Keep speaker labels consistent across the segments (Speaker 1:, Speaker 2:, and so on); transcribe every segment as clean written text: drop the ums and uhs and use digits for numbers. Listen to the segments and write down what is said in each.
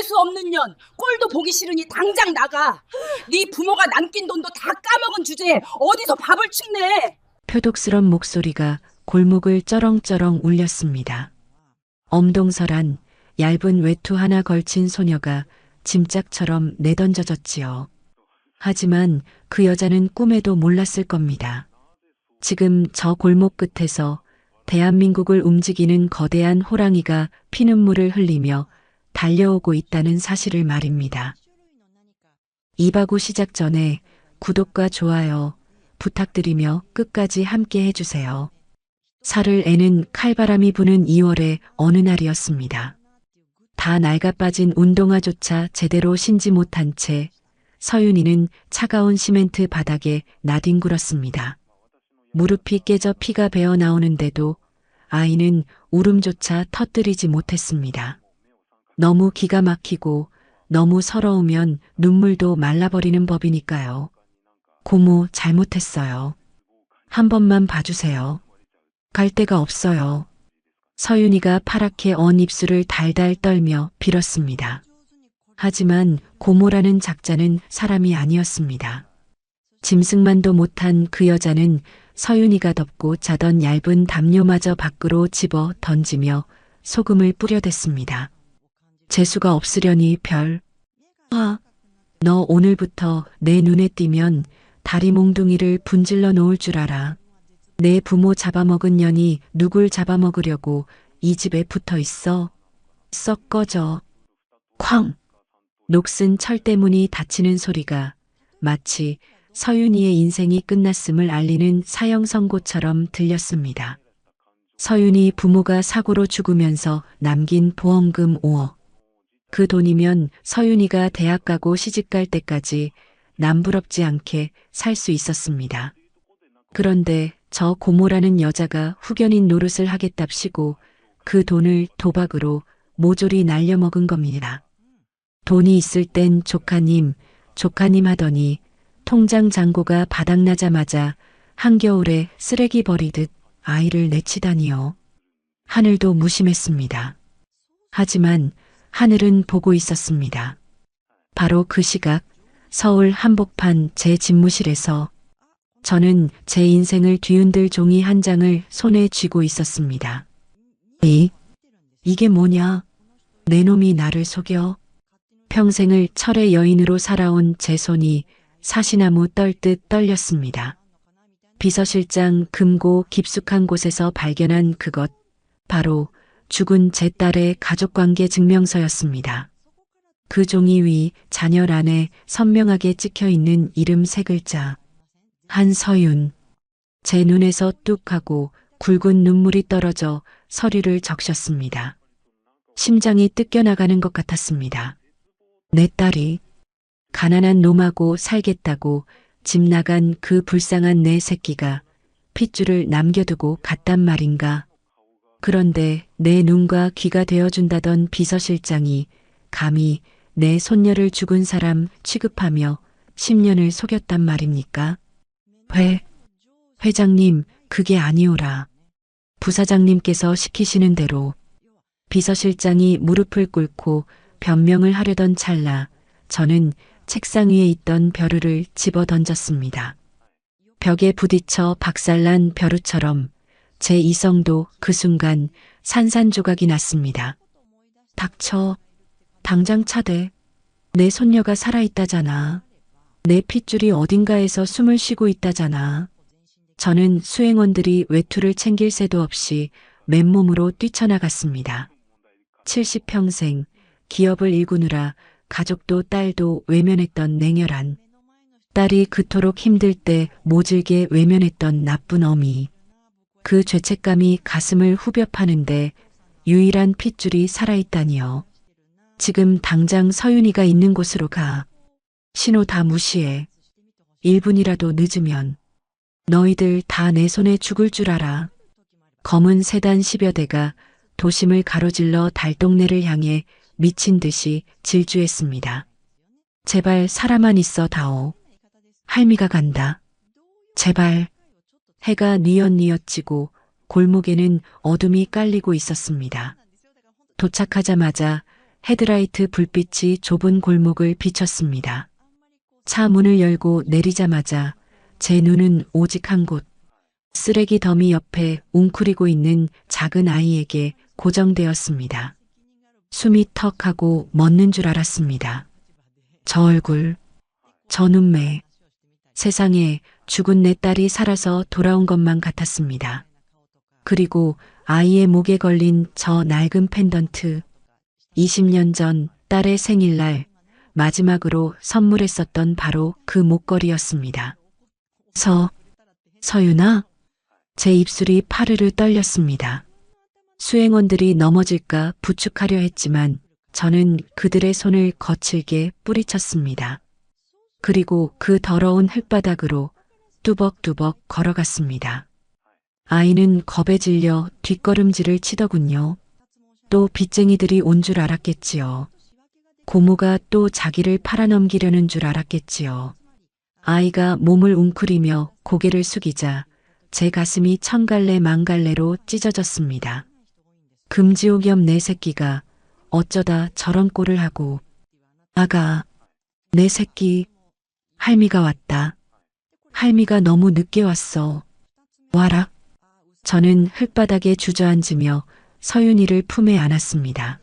Speaker 1: 수 없는 년, 꼴도 보기 싫으니 당장 나가. 네 부모가 남긴 돈도 다 까먹은 주제에 어디서 밥을 축내.
Speaker 2: 표독스런 목소리가 골목을 쩌렁쩌렁 울렸습니다. 엄동설한 얇은 외투 하나 걸친 소녀가 짐짝처럼 내던져졌지요. 하지만 그 여자는 꿈에도 몰랐을 겁니다. 지금 저 골목 끝에서 대한민국을 움직이는 거대한 호랑이가 피눈물을 흘리며 달려오고 있다는 사실을 말입니다. 이바구 시작 전에 구독과 좋아요 부탁드리며 끝까지 함께 해주세요. 살을 애는 칼바람이 부는 2월의 어느 날이었습니다. 다 낡아빠진 운동화조차 제대로 신지 못한 채 서윤이는 차가운 시멘트 바닥에 나뒹굴었습니다. 무릎이 깨져 피가 배어 나오는데도 아이는 울음조차 터뜨리지 못했습니다. 너무 기가 막히고 너무 서러우면 눈물도 말라버리는 법이니까요. 고모 잘못했어요. 한 번만 봐주세요. 갈 데가 없어요. 서윤이가 파랗게 언 입술을 달달 떨며 빌었습니다. 하지만 고모라는 작자는 사람이 아니었습니다. 짐승만도 못한 그 여자는 서윤이가 덮고 자던 얇은 담요마저 밖으로 집어 던지며 소금을 뿌려댔습니다. 재수가 없으려니 별. 너 오늘부터 내 눈에 띄면 다리 몽둥이를 분질러 놓을 줄 알아. 내 부모 잡아먹은 년이 누굴 잡아먹으려고 이 집에 붙어 있어. 썩 꺼져. 쾅! 녹슨 철대문이 닫히는 소리가 마치 서윤이의 인생이 끝났음을 알리는 사형 선고처럼 들렸습니다. 서윤이 부모가 사고로 죽으면서 남긴 보험금 5억. 그 돈이면 서윤이가 대학 가고 시집 갈 때까지 남부럽지 않게 살 수 있었습니다. 그런데 저 고모라는 여자가 후견인 노릇을 하겠답시고 그 돈을 도박으로 모조리 날려먹은 겁니다. 돈이 있을 땐 조카님 하더니 통장 잔고가 바닥나자마자 한겨울에 쓰레기 버리듯 아이를 내치다니요. 하늘도 무심했습니다. 하지만 하늘은 보고 있었습니다. 바로 그 시각 서울 한복판 제 집무실에서 저는 제 인생을 뒤흔들 종이 한 장을 손에 쥐고 있었습니다. 이게 뭐냐? 내 놈이 나를 속여? 평생을 철의 여인으로 살아온 제 손이 사시나무 떨듯 떨렸습니다. 비서실장 금고 깊숙한 곳에서 발견한 그것, 바로 죽은 제 딸의 가족관계 증명서였습니다. 그 종이 위 잔열 안에 선명하게 찍혀 있는 이름 3글자. 한서윤. 제 눈에서 뚝 하고 굵은 눈물이 떨어져 서류를 적셨습니다. 심장이 뜯겨나가는 것 같았습니다. 내 딸이 가난한 놈하고 살겠다고 집 나간 그 불쌍한 내 새끼가 핏줄을 남겨두고 갔단 말인가. 그런데 내 눈과 귀가 되어준다던 비서실장이 감히 내 손녀를 죽은 사람 취급하며 10년을 속였단 말입니까? 회장님, 그게 아니오라. 부사장님께서 시키시는 대로. 비서실장이 무릎을 꿇고 변명을 하려던 찰나 저는 책상 위에 있던 벼루를 집어 던졌습니다. 벽에 부딪혀 박살난 벼루처럼 제 이성도 그 순간 산산조각이 났습니다. 닥쳐. 당장 차대. 내 손녀가 살아있다잖아. 내 핏줄이 어딘가에서 숨을 쉬고 있다잖아. 저는 수행원들이 외투를 챙길 새도 없이 맨몸으로 뛰쳐나갔습니다. 70평생 기업을 일구느라 가족도 딸도 외면했던 냉혈한, 딸이 그토록 힘들 때 모질게 외면했던 나쁜 어미. 그 죄책감이 가슴을 후벼 파는데 유일한 핏줄이 살아있다니요. 지금 당장 서윤이가 있는 곳으로 가. 신호 다 무시해. 1분이라도 늦으면 너희들 다 내 손에 죽을 줄 알아. 검은 세단 10여 대가 도심을 가로질러 달동네를 향해 미친 듯이 질주했습니다. 제발 살아만 있어 다오. 할미가 간다. 제발. 해가 뉘엿뉘엿 지고 골목에는 어둠이 깔리고 있었습니다. 도착하자마자 헤드라이트 불빛이 좁은 골목을 비췄습니다. 차 문을 열고 내리자마자 제 눈은 오직 한 곳, 쓰레기 더미 옆에 웅크리고 있는 작은 아이에게 고정되었습니다. 숨이 턱하고 멎는 줄 알았습니다. 저 얼굴, 저 눈매, 세상에 죽은 내 딸이 살아서 돌아온 것만 같았습니다. 그리고 아이의 목에 걸린 저 낡은 펜던트, 20년 전 딸의 생일날 마지막으로 선물했었던 바로 그 목걸이였습니다. 서윤아? 제 입술이 파르르 떨렸습니다. 수행원들이 넘어질까 부축하려 했지만 저는 그들의 손을 거칠게 뿌리쳤습니다. 그리고 그 더러운 흙바닥으로 뚜벅뚜벅 걸어갔습니다. 아이는 겁에 질려 뒷걸음질을 치더군요. 또 빚쟁이들이 온 줄 알았겠지요. 고모가 또 자기를 팔아넘기려는 줄 알았겠지요. 아이가 몸을 웅크리며 고개를 숙이자 제 가슴이 천갈래 만갈래로 찢어졌습니다. 금지옥염 내 새끼가 어쩌다 저런 꼴을 하고. 아가, 내 새끼, 할미가 왔다. 할미가 너무 늦게 왔어. 와라. 저는 흙바닥에 주저앉으며 서윤이를 품에 안았습니다.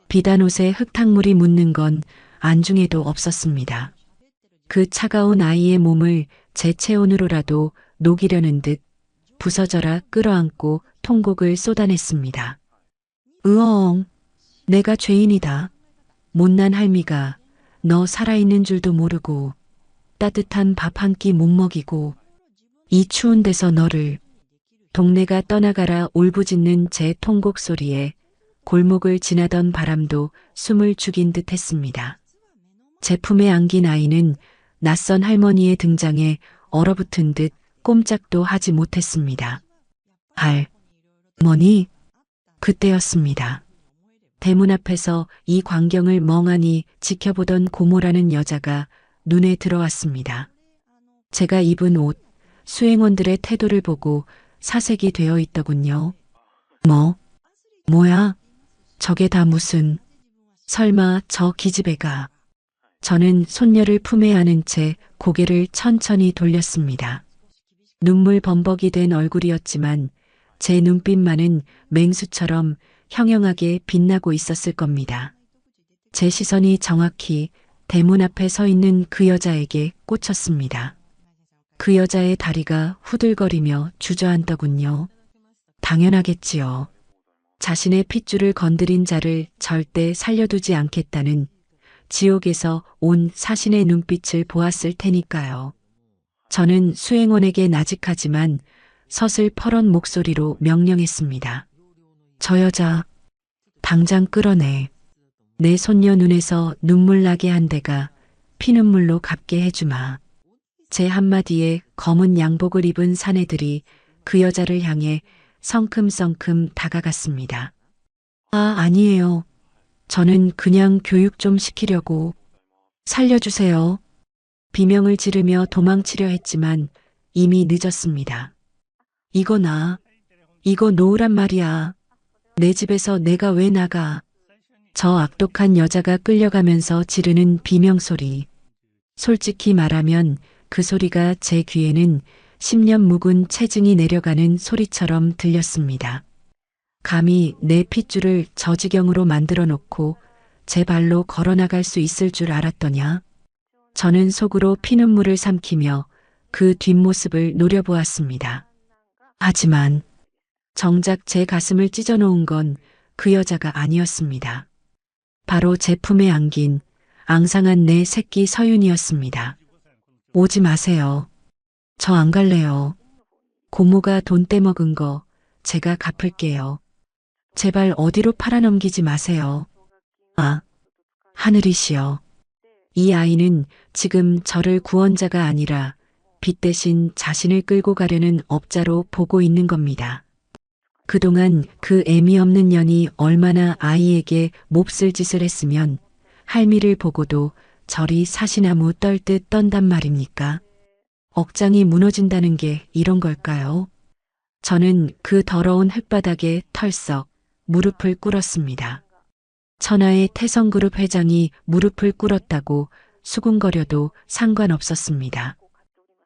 Speaker 2: 비단 옷에 흙탕물이 묻는 건 안중에도 없었습니다. 그 차가운 아이의 몸을 제 체온으로라도 녹이려는 듯 부서져라 끌어안고 통곡을 쏟아냈습니다. 으엉, 내가 죄인이다. 못난 할미가 너 살아있는 줄도 모르고 따뜻한 밥 한 끼 못 먹이고 이 추운 데서 너를. 동네가 떠나가라 울부짖는 제 통곡 소리에 골목을 지나던 바람도 숨을 죽인 듯 했습니다. 제 품에 안긴 아이는 낯선 할머니의 등장에 얼어붙은 듯 꼼짝도 하지 못했습니다. 할머니, 그때였습니다. 대문 앞에서 이 광경을 멍하니 지켜보던 고모라는 여자가 눈에 들어왔습니다. 제가 입은 옷, 수행원들의 태도를 보고 사색이 되어 있더군요. 뭐야? 저게 다 무슨, 설마 저 기집애가. 저는 손녀를 품에 안은 채 고개를 천천히 돌렸습니다. 눈물 범벅이 된 얼굴이었지만 제 눈빛만은 맹수처럼 형형하게 빛나고 있었을 겁니다. 제 시선이 정확히 대문 앞에 서 있는 그 여자에게 꽂혔습니다. 그 여자의 다리가 후들거리며 주저앉더군요. 당연하겠지요. 자신의 핏줄을 건드린 자를 절대 살려두지 않겠다는 지옥에서 온 사신의 눈빛을 보았을 테니까요. 저는 수행원에게 나직하지만 서슬퍼런 목소리로 명령했습니다. 저 여자, 당장 끌어내. 내 손녀 눈에서 눈물 나게 한 데가 피눈물로 갚게 해주마. 제 한마디에 검은 양복을 입은 사내들이 그 여자를 향해 성큼성큼 다가갔습니다. 아니에요. 저는 그냥 교육 좀 시키려고. 살려주세요. 비명을 지르며 도망치려 했지만 이미 늦었습니다. 이거 놓으란 말이야. 내 집에서 내가 왜 나가. 저 악독한 여자가 끌려가면서 지르는 비명소리. 솔직히 말하면 그 소리가 제 귀에는 10년 묵은 체증이 내려가는 소리처럼 들렸습니다. 감히 내 핏줄을 저 지경으로 만들어 놓고 제 발로 걸어나갈 수 있을 줄 알았더냐. 저는 속으로 피눈물을 삼키며 그 뒷모습을 노려보았습니다. 하지만 정작 제 가슴을 찢어놓은 건 그 여자가 아니었습니다. 바로 제 품에 안긴 앙상한 내 새끼 서윤이었습니다. 오지 마세요. 저 안 갈래요. 고모가 돈 떼먹은 거 제가 갚을게요. 제발 어디로 팔아넘기지 마세요. 하늘이시여. 이 아이는 지금 저를 구원자가 아니라 빚 대신 자신을 끌고 가려는 업자로 보고 있는 겁니다. 그동안 그 애미 없는 년이 얼마나 아이에게 몹쓸 짓을 했으면 할미를 보고도 저리 사시나무 떨듯 떤단 말입니까? 억장이 무너진다는 게 이런 걸까요? 저는 그 더러운 흙바닥에 털썩 무릎을 꿇었습니다. 천하의 태성그룹 회장이 무릎을 꿇었다고 수군거려도 상관없었습니다.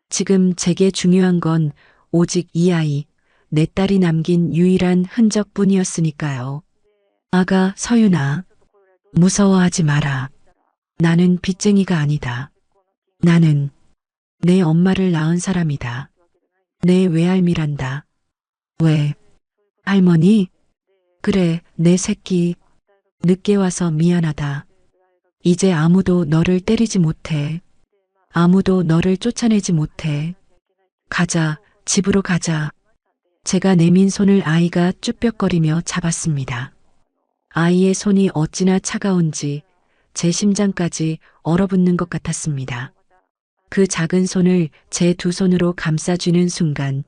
Speaker 2: 지금 제게 중요한 건 오직 이 아이, 내 딸이 남긴 유일한 흔적뿐이었으니까요. 아가, 서윤아, 무서워하지 마라. 나는 빚쟁이가 아니다. 나는 내 엄마를 낳은 사람이다. 내 외할미란다. 왜? 할머니? 그래, 내 새끼. 늦게 와서 미안하다. 이제 아무도 너를 때리지 못해. 아무도 너를 쫓아내지 못해. 가자, 집으로 가자. 제가 내민 손을 아이가 쭈뼛거리며 잡았습니다. 아이의 손이 어찌나 차가운지 제 심장까지 얼어붙는 것 같았습니다. 그 작은 손을 제 두 손으로 감싸쥐는 순간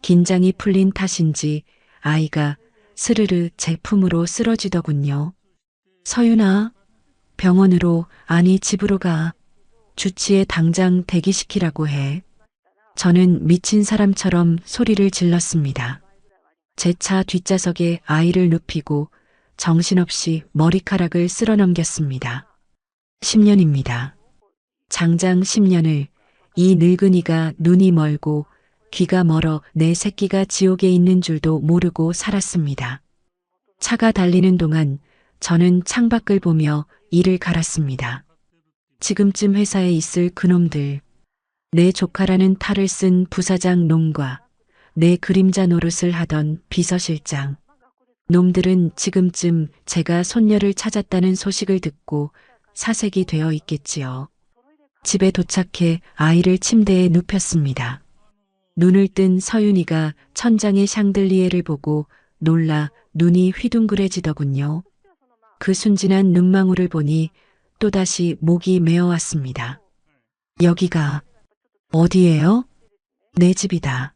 Speaker 2: 긴장이 풀린 탓인지 아이가 스르르 제 품으로 쓰러지더군요. 서윤아, 병원으로, 아니 집으로 가. 주치에 당장 대기시키라고 해. 저는 미친 사람처럼 소리를 질렀습니다. 제 차 뒷좌석에 아이를 눕히고 정신없이 머리카락을 쓸어넘겼습니다. 10년입니다. 장장 10년을 이 늙은이가 눈이 멀고 귀가 멀어 내 새끼가 지옥에 있는 줄도 모르고 살았습니다. 차가 달리는 동안 저는 창밖을 보며 이를 갈았습니다. 지금쯤 회사에 있을 그놈들, 내 조카라는 탈을 쓴 부사장 놈과 내 그림자 노릇을 하던 비서실장, 놈들은 지금쯤 제가 손녀를 찾았다는 소식을 듣고 사색이 되어 있겠지요. 집에 도착해 아이를 침대에 눕혔습니다. 눈을 뜬 서윤이가 천장의 샹들리에를 보고 놀라 눈이 휘둥그레지더군요. 그 순진한 눈망울을 보니 또다시 목이 메어왔습니다. 여기가 어디예요? 내 집이다.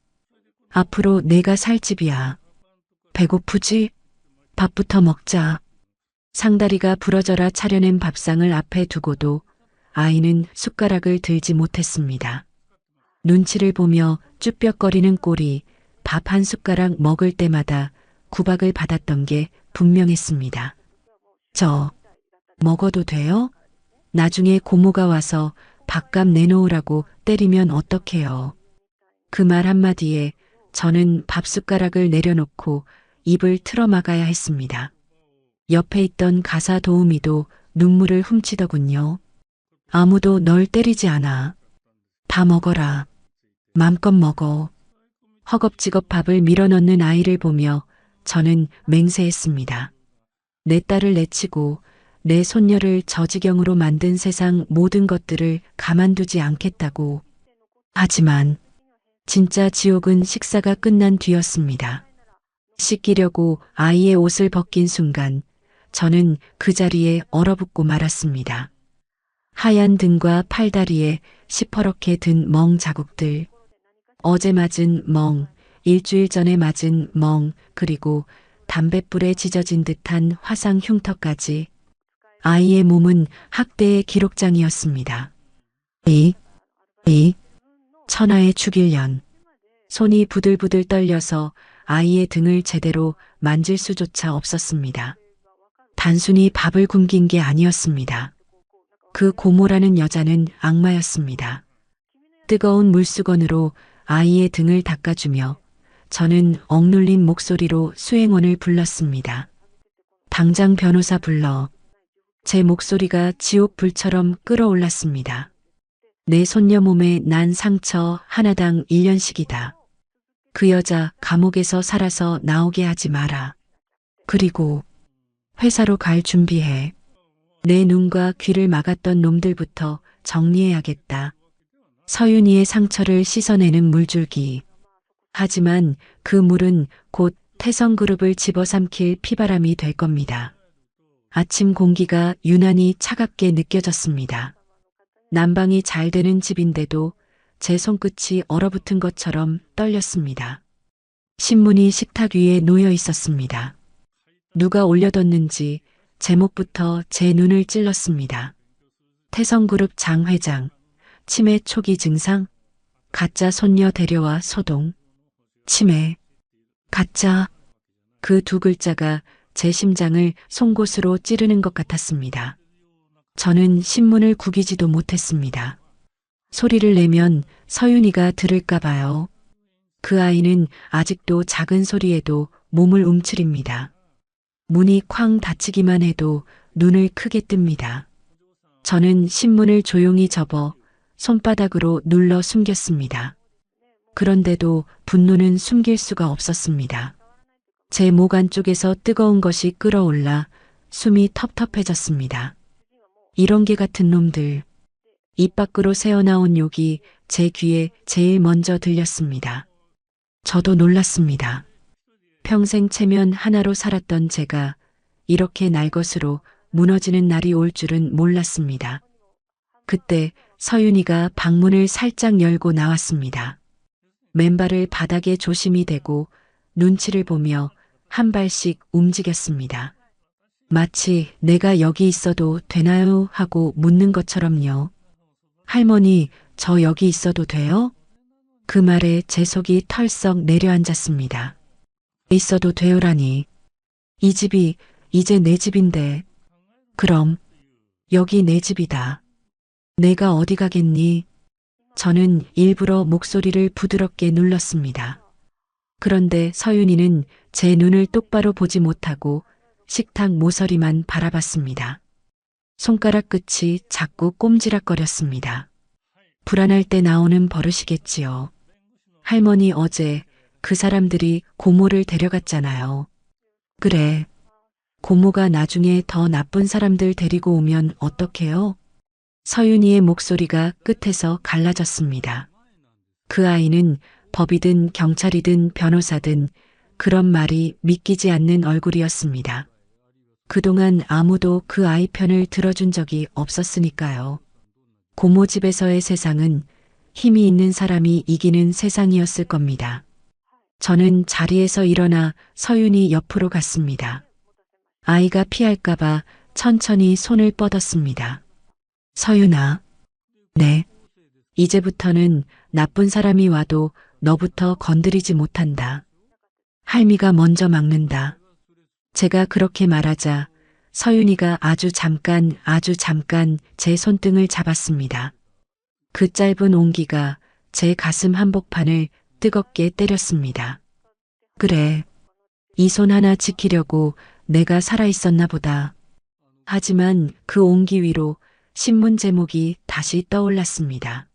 Speaker 2: 앞으로 내가 살 집이야. 배고프지? 밥부터 먹자. 상다리가 부러져라 차려낸 밥상을 앞에 두고도 아이는 숟가락을 들지 못했습니다. 눈치를 보며 쭈뼛거리는 꼴이 밥 한 숟가락 먹을 때마다 구박을 받았던 게 분명했습니다. 저 먹어도 돼요? 나중에 고모가 와서 밥값 내놓으라고 때리면 어떡해요. 그 말 한마디에 저는 밥숟가락을 내려놓고 입을 틀어막아야 했습니다. 옆에 있던 가사 도우미도 눈물을 훔치더군요. 아무도 널 때리지 않아. 다 먹어라. 맘껏 먹어. 허겁지겁 밥을 밀어넣는 아이를 보며 저는 맹세했습니다. 내 딸을 내치고 내 손녀를 저 지경으로 만든 세상 모든 것들을 가만두지 않겠다고. 하지만 진짜 지옥은 식사가 끝난 뒤였습니다. 씻기려고 아이의 옷을 벗긴 순간 저는 그 자리에 얼어붙고 말았습니다. 하얀 등과 팔다리에 시퍼렇게 든 멍 자국들. 어제 맞은 멍, 일주일 전에 맞은 멍, 그리고 담뱃불에 지져진 듯한 화상 흉터까지. 아이의 몸은 학대의 기록장이었습니다. 천하의 죽일년. 손이 부들부들 떨려서 아이의 등을 제대로 만질 수조차 없었습니다. 단순히 밥을 굶긴 게 아니었습니다. 그 고모라는 여자는 악마였습니다. 뜨거운 물수건으로 아이의 등을 닦아주며 저는 억눌린 목소리로 수행원을 불렀습니다. 당장 변호사 불러. 제 목소리가 지옥 불처럼 끓어올랐습니다. 내 손녀 몸에 난 상처 하나당 1년씩이다. 그 여자 감옥에서 살아서 나오게 하지 마라. 그리고 회사로 갈 준비해. 내 눈과 귀를 막았던 놈들부터 정리해야겠다. 서윤이의 상처를 씻어내는 물줄기. 하지만 그 물은 곧 태성그룹을 집어삼킬 피바람이 될 겁니다. 아침 공기가 유난히 차갑게 느껴졌습니다. 난방이 잘 되는 집인데도 제 손끝이 얼어붙은 것처럼 떨렸습니다. 신문이 식탁 위에 놓여 있었습니다. 누가 올려뒀는지 제목부터 제 눈을 찔렀습니다. 태성그룹 장 회장, 치매 초기 증상, 가짜 손녀 데려와 소동. 치매, 가짜. 그 두 글자가 제 심장을 송곳으로 찌르는 것 같았습니다. 저는 신문을 구기지도 못했습니다. 소리를 내면 서윤이가 들을까 봐요. 그 아이는 아직도 작은 소리에도 몸을 움츠립니다. 문이 쾅 닫히기만 해도 눈을 크게 뜹니다. 저는 신문을 조용히 접어 손바닥으로 눌러 숨겼습니다. 그런데도 분노는 숨길 수가 없었습니다. 제 목 안쪽에서 뜨거운 것이 끓어올라 숨이 텁텁해졌습니다. 이런 개 같은 놈들. 입 밖으로 새어나온 욕이 제 귀에 제일 먼저 들렸습니다. 저도 놀랐습니다. 평생 체면 하나로 살았던 제가 이렇게 날 것으로 무너지는 날이 올 줄은 몰랐습니다. 그때 서윤이가 방문을 살짝 열고 나왔습니다. 맨발을 바닥에 조심히 대고 눈치를 보며 한 발씩 움직였습니다. 마치 내가 여기 있어도 되나요? 하고 묻는 것처럼요. 할머니, 저 여기 있어도 돼요? 그 말에 제 속이 털썩 내려앉았습니다. 있어도 돼요라니. 이 집이 이제 내 집인데. 그럼 여기 내 집이다. 내가 어디 가겠니? 저는 일부러 목소리를 부드럽게 눌렀습니다. 그런데 서윤이는 제 눈을 똑바로 보지 못하고 식탁 모서리만 바라봤습니다. 손가락 끝이 자꾸 꼼지락거렸습니다. 불안할 때 나오는 버릇이겠지요. 할머니 어제 그 사람들이 고모를 데려갔잖아요. 그래. 고모가 나중에 더 나쁜 사람들 데리고 오면 어떡해요? 서윤이의 목소리가 끝에서 갈라졌습니다. 그 아이는 법이든 경찰이든 변호사든 그런 말이 믿기지 않는 얼굴이었습니다. 그동안 아무도 그 아이 편을 들어준 적이 없었으니까요. 고모 집에서의 세상은 힘이 있는 사람이 이기는 세상이었을 겁니다. 저는 자리에서 일어나 서윤이 옆으로 갔습니다. 아이가 피할까봐 천천히 손을 뻗었습니다. 서윤아. 네. 이제부터는 나쁜 사람이 와도 너부터 건드리지 못한다. 할미가 먼저 막는다. 제가 그렇게 말하자 서윤이가 아주 잠깐 제 손등을 잡았습니다. 그 짧은 온기가 제 가슴 한복판을 뜨겁게 때렸습니다. 그래. 이 손 하나 지키려고 내가 살아있었나 보다. 하지만 그 온기 위로 신문 제목이 다시 떠올랐습니다.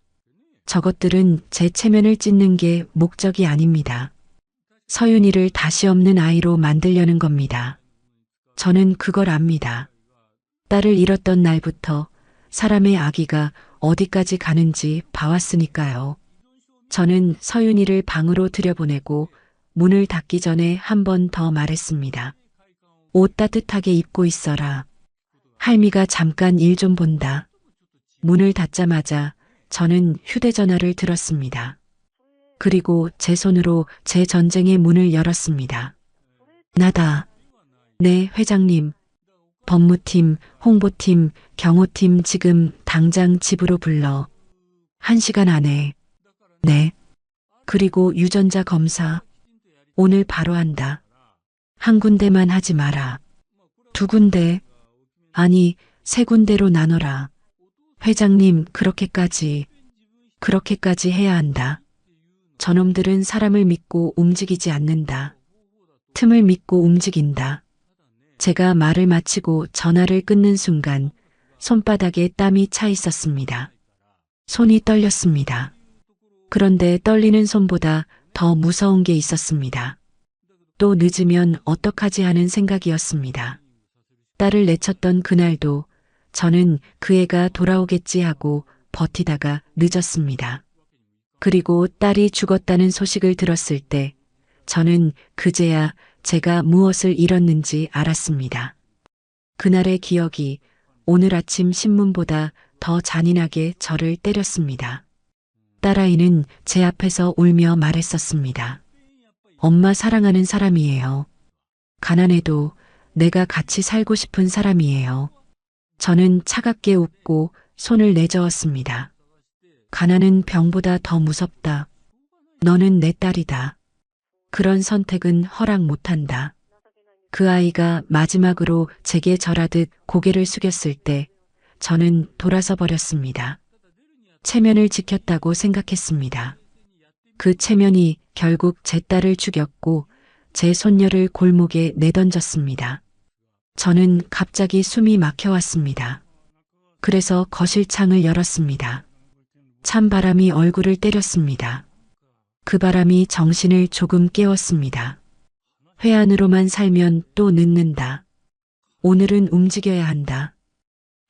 Speaker 2: 저것들은 제 체면을 찢는 게 목적이 아닙니다. 서윤이를 다시 없는 아이로 만들려는 겁니다. 저는 그걸 압니다. 딸을 잃었던 날부터 사람의 아기가 어디까지 가는지 봐왔으니까요. 저는 서윤이를 방으로 들여보내고 문을 닫기 전에 한 번 더 말했습니다. 옷 따뜻하게 입고 있어라. 할미가 잠깐 일 좀 본다. 문을 닫자마자 저는 휴대전화를 들었습니다. 그리고 제 손으로 제 전쟁의 문을 열었습니다. 나다. 네, 회장님. 법무팀, 홍보팀, 경호팀 지금 당장 집으로 불러. 1시간 안에. 네. 그리고 유전자 검사. 오늘 바로 한다. 한 군데만 하지 마라. 2군데. 아니, 3군데로 나눠라. 회장님, 그렇게까지 해야 한다. 저놈들은 사람을 믿고 움직이지 않는다. 틈을 믿고 움직인다. 제가 말을 마치고 전화를 끊는 순간 손바닥에 땀이 차 있었습니다. 손이 떨렸습니다. 그런데 떨리는 손보다 더 무서운 게 있었습니다. 또 늦으면 어떡하지 하는 생각이었습니다. 딸을 내쳤던 그날도 저는 그 애가 돌아오겠지 하고 버티다가 늦었습니다. 그리고 딸이 죽었다는 소식을 들었을 때 저는 그제야 제가 무엇을 잃었는지 알았습니다. 그날의 기억이 오늘 아침 신문보다 더 잔인하게 저를 때렸습니다. 딸아이는 제 앞에서 울며 말했었습니다. 엄마 사랑하는 사람이에요. 가난해도 내가 같이 살고 싶은 사람이에요. 저는 차갑게 웃고 손을 내저었습니다. 가난은 병보다 더 무섭다. 너는 내 딸이다. 그런 선택은 허락 못한다. 그 아이가 마지막으로 제게 절하듯 고개를 숙였을 때 저는 돌아서 버렸습니다. 체면을 지켰다고 생각했습니다. 그 체면이 결국 제 딸을 죽였고 제 손녀를 골목에 내던졌습니다. 저는 갑자기 숨이 막혀왔습니다. 그래서 거실 창을 열었습니다. 찬바람이 얼굴을 때렸습니다. 그 바람이 정신을 조금 깨웠습니다. 회한으로만 살면 또 늦는다. 오늘은 움직여야 한다.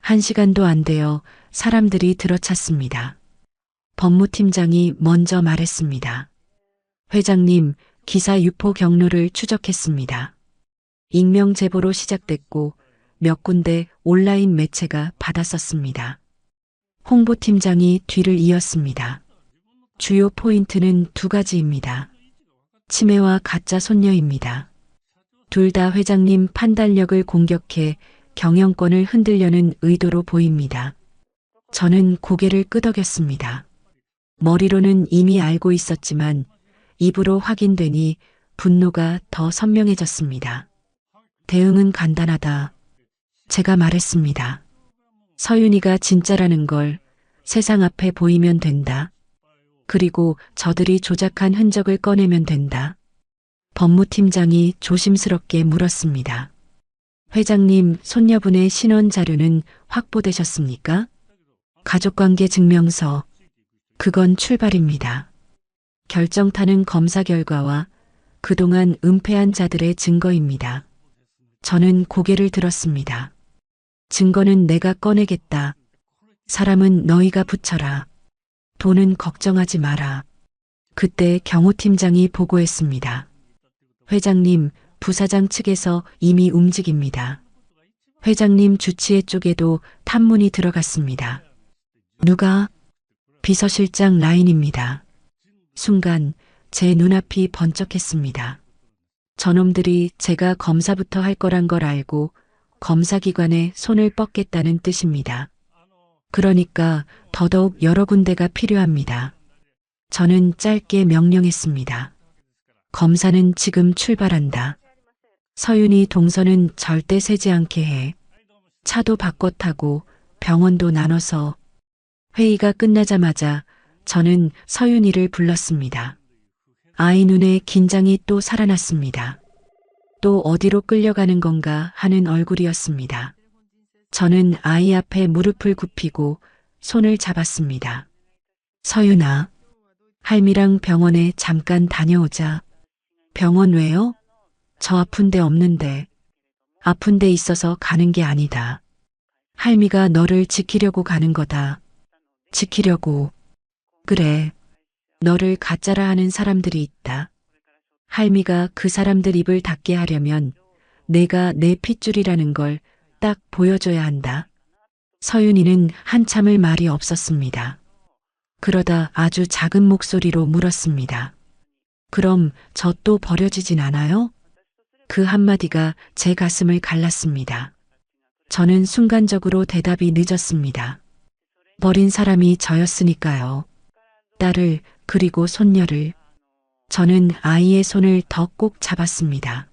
Speaker 2: 1시간도 안 되어 사람들이 들어찼습니다. 법무팀장이 먼저 말했습니다. 회장님, 기사 유포 경로를 추적했습니다. 익명 제보로 시작됐고 몇 군데 온라인 매체가 받았었습니다. 홍보팀장이 뒤를 이었습니다. 주요 포인트는 2가지입니다. 치매와 가짜 손녀입니다. 둘 다 회장님 판단력을 공격해 경영권을 흔들려는 의도로 보입니다. 저는 고개를 끄덕였습니다. 머리로는 이미 알고 있었지만 입으로 확인되니 분노가 더 선명해졌습니다. 대응은 간단하다. 제가 말했습니다. 서윤이가 진짜라는 걸 세상 앞에 보이면 된다. 그리고 저들이 조작한 흔적을 꺼내면 된다. 법무팀장이 조심스럽게 물었습니다. 회장님, 손녀분의 신원 자료는 확보되셨습니까? 가족관계 증명서. 그건 출발입니다. 결정타는 검사 결과와 그동안 은폐한 자들의 증거입니다. 저는 고개를 들었습니다. 증거는 내가 꺼내겠다. 사람은 너희가 붙여라. 돈은 걱정하지 마라. 그때 경호팀장이 보고했습니다. 회장님, 부사장 측에서 이미 움직입니다. 회장님 주치의 쪽에도 탐문이 들어갔습니다. 누가? 비서실장 라인입니다. 순간 제 눈앞이 번쩍했습니다. 저놈들이 제가 검사부터 할 거란 걸 알고 검사기관에 손을 뻗겠다는 뜻입니다. 그러니까 더더욱 여러 군데가 필요합니다. 저는 짧게 명령했습니다. 검사는 지금 출발한다. 서윤이 동선은 절대 세지 않게 해. 차도 바꿔 타고 병원도 나눠서. 회의가 끝나자마자 저는 서윤이를 불렀습니다. 아이 눈에 긴장이 또 살아났습니다. 또 어디로 끌려가는 건가 하는 얼굴이었습니다. 저는 아이 앞에 무릎을 굽히고 손을 잡았습니다. 서윤아, 할미랑 병원에 잠깐 다녀오자. 병원 왜요? 저 아픈 데 없는데. 아픈 데 있어서 가는 게 아니다. 할미가 너를 지키려고 가는 거다. 지키려고. 그래. 너를 가짜라 하는 사람들이 있다. 할미가 그 사람들 입을 닫게 하려면 내가 내 핏줄이라는 걸 딱 보여줘야 한다. 서윤이는 한참을 말이 없었습니다. 그러다 아주 작은 목소리로 물었습니다. 그럼 저 또 버려지진 않아요? 그 한마디가 제 가슴을 갈랐습니다. 저는 순간적으로 대답이 늦었습니다. 버린 사람이 저였으니까요. 딸을, 그리고 손녀를. 저는 아이의 손을 더 꼭 잡았습니다.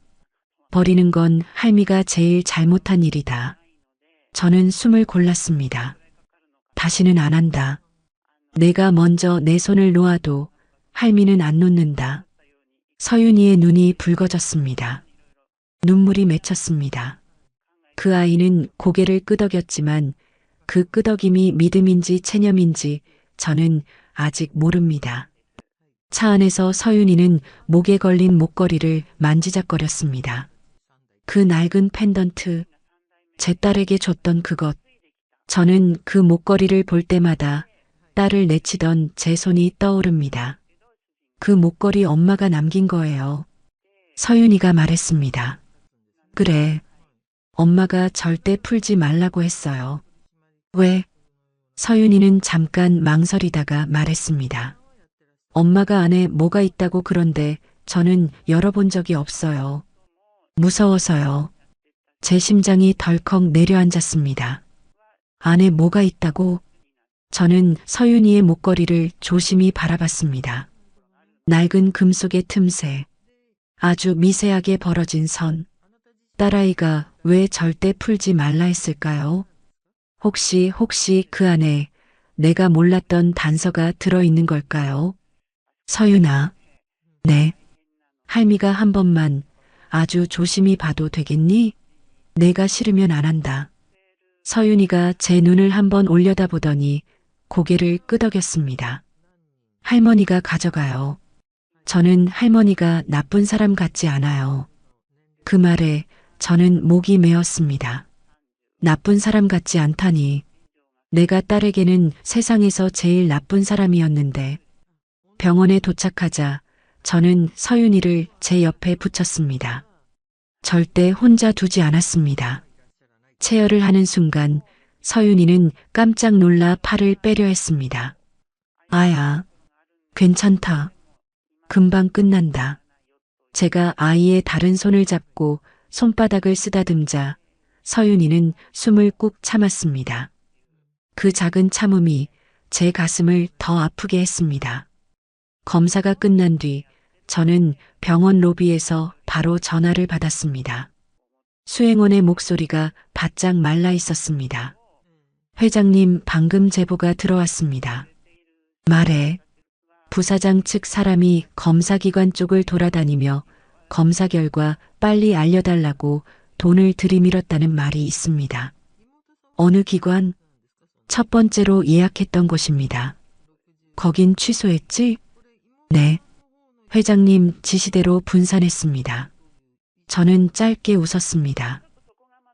Speaker 2: 버리는 건 할미가 제일 잘못한 일이다. 저는 숨을 골랐습니다. 다시는 안 한다. 내가 먼저 내 손을 놓아도 할미는 안 놓는다. 서윤이의 눈이 붉어졌습니다. 눈물이 맺혔습니다. 그 아이는 고개를 끄덕였지만 그 끄덕임이 믿음인지 체념인지 저는 아직 모릅니다. 차 안에서 서윤이는 목에 걸린 목걸이를 만지작거렸습니다. 그 낡은 펜던트, 제 딸에게 줬던 그것. 저는 그 목걸이를 볼 때마다 딸을 내치던 제 손이 떠오릅니다. 그 목걸이 엄마가 남긴 거예요. 서윤이가 말했습니다. 그래, 엄마가 절대 풀지 말라고 했어요. 왜? 서윤이는 잠깐 망설이다가 말했습니다. 엄마가 안에 뭐가 있다고 그런데 저는 열어본 적이 없어요. 무서워서요. 제 심장이 덜컥 내려앉았습니다. 안에 뭐가 있다고? 저는 서윤이의 목걸이를 조심히 바라봤습니다. 낡은 금속의 틈새, 아주 미세하게 벌어진 선. 딸아이가 왜 절대 풀지 말라 했을까요? 혹시 그 안에 내가 몰랐던 단서가 들어있는 걸까요? 서윤아. 네. 할미가 한 번만 아주 조심히 봐도 되겠니? 내가 싫으면 안 한다. 서윤이가 제 눈을 한번 올려다보더니 고개를 끄덕였습니다. 할머니가 가져가요. 저는 할머니가 나쁜 사람 같지 않아요. 그 말에 저는 목이 메었습니다. 나쁜 사람 같지 않다니. 내가 딸에게는 세상에서 제일 나쁜 사람이었는데. 병원에 도착하자 저는 서윤이를 제 옆에 붙였습니다. 절대 혼자 두지 않았습니다. 체열을 하는 순간 서윤이는 깜짝 놀라 팔을 빼려 했습니다. 아야, 괜찮다. 금방 끝난다. 제가 아이의 다른 손을 잡고 손바닥을 쓰다듬자 서윤이는 숨을 꾹 참았습니다. 그 작은 참음이 제 가슴을 더 아프게 했습니다. 검사가 끝난 뒤 저는 병원 로비에서 바로 전화를 받았습니다. 수행원의 목소리가 바짝 말라 있었습니다. 회장님, 방금 제보가 들어왔습니다. 말해. 부사장 측 사람이 검사기관 쪽을 돌아다니며 검사 결과 빨리 알려달라고 돈을 들이밀었다는 말이 있습니다. 어느 기관? 첫 번째로 예약했던 곳입니다. 거긴 취소했지? 네. 회장님 지시대로 분산했습니다. 저는 짧게 웃었습니다.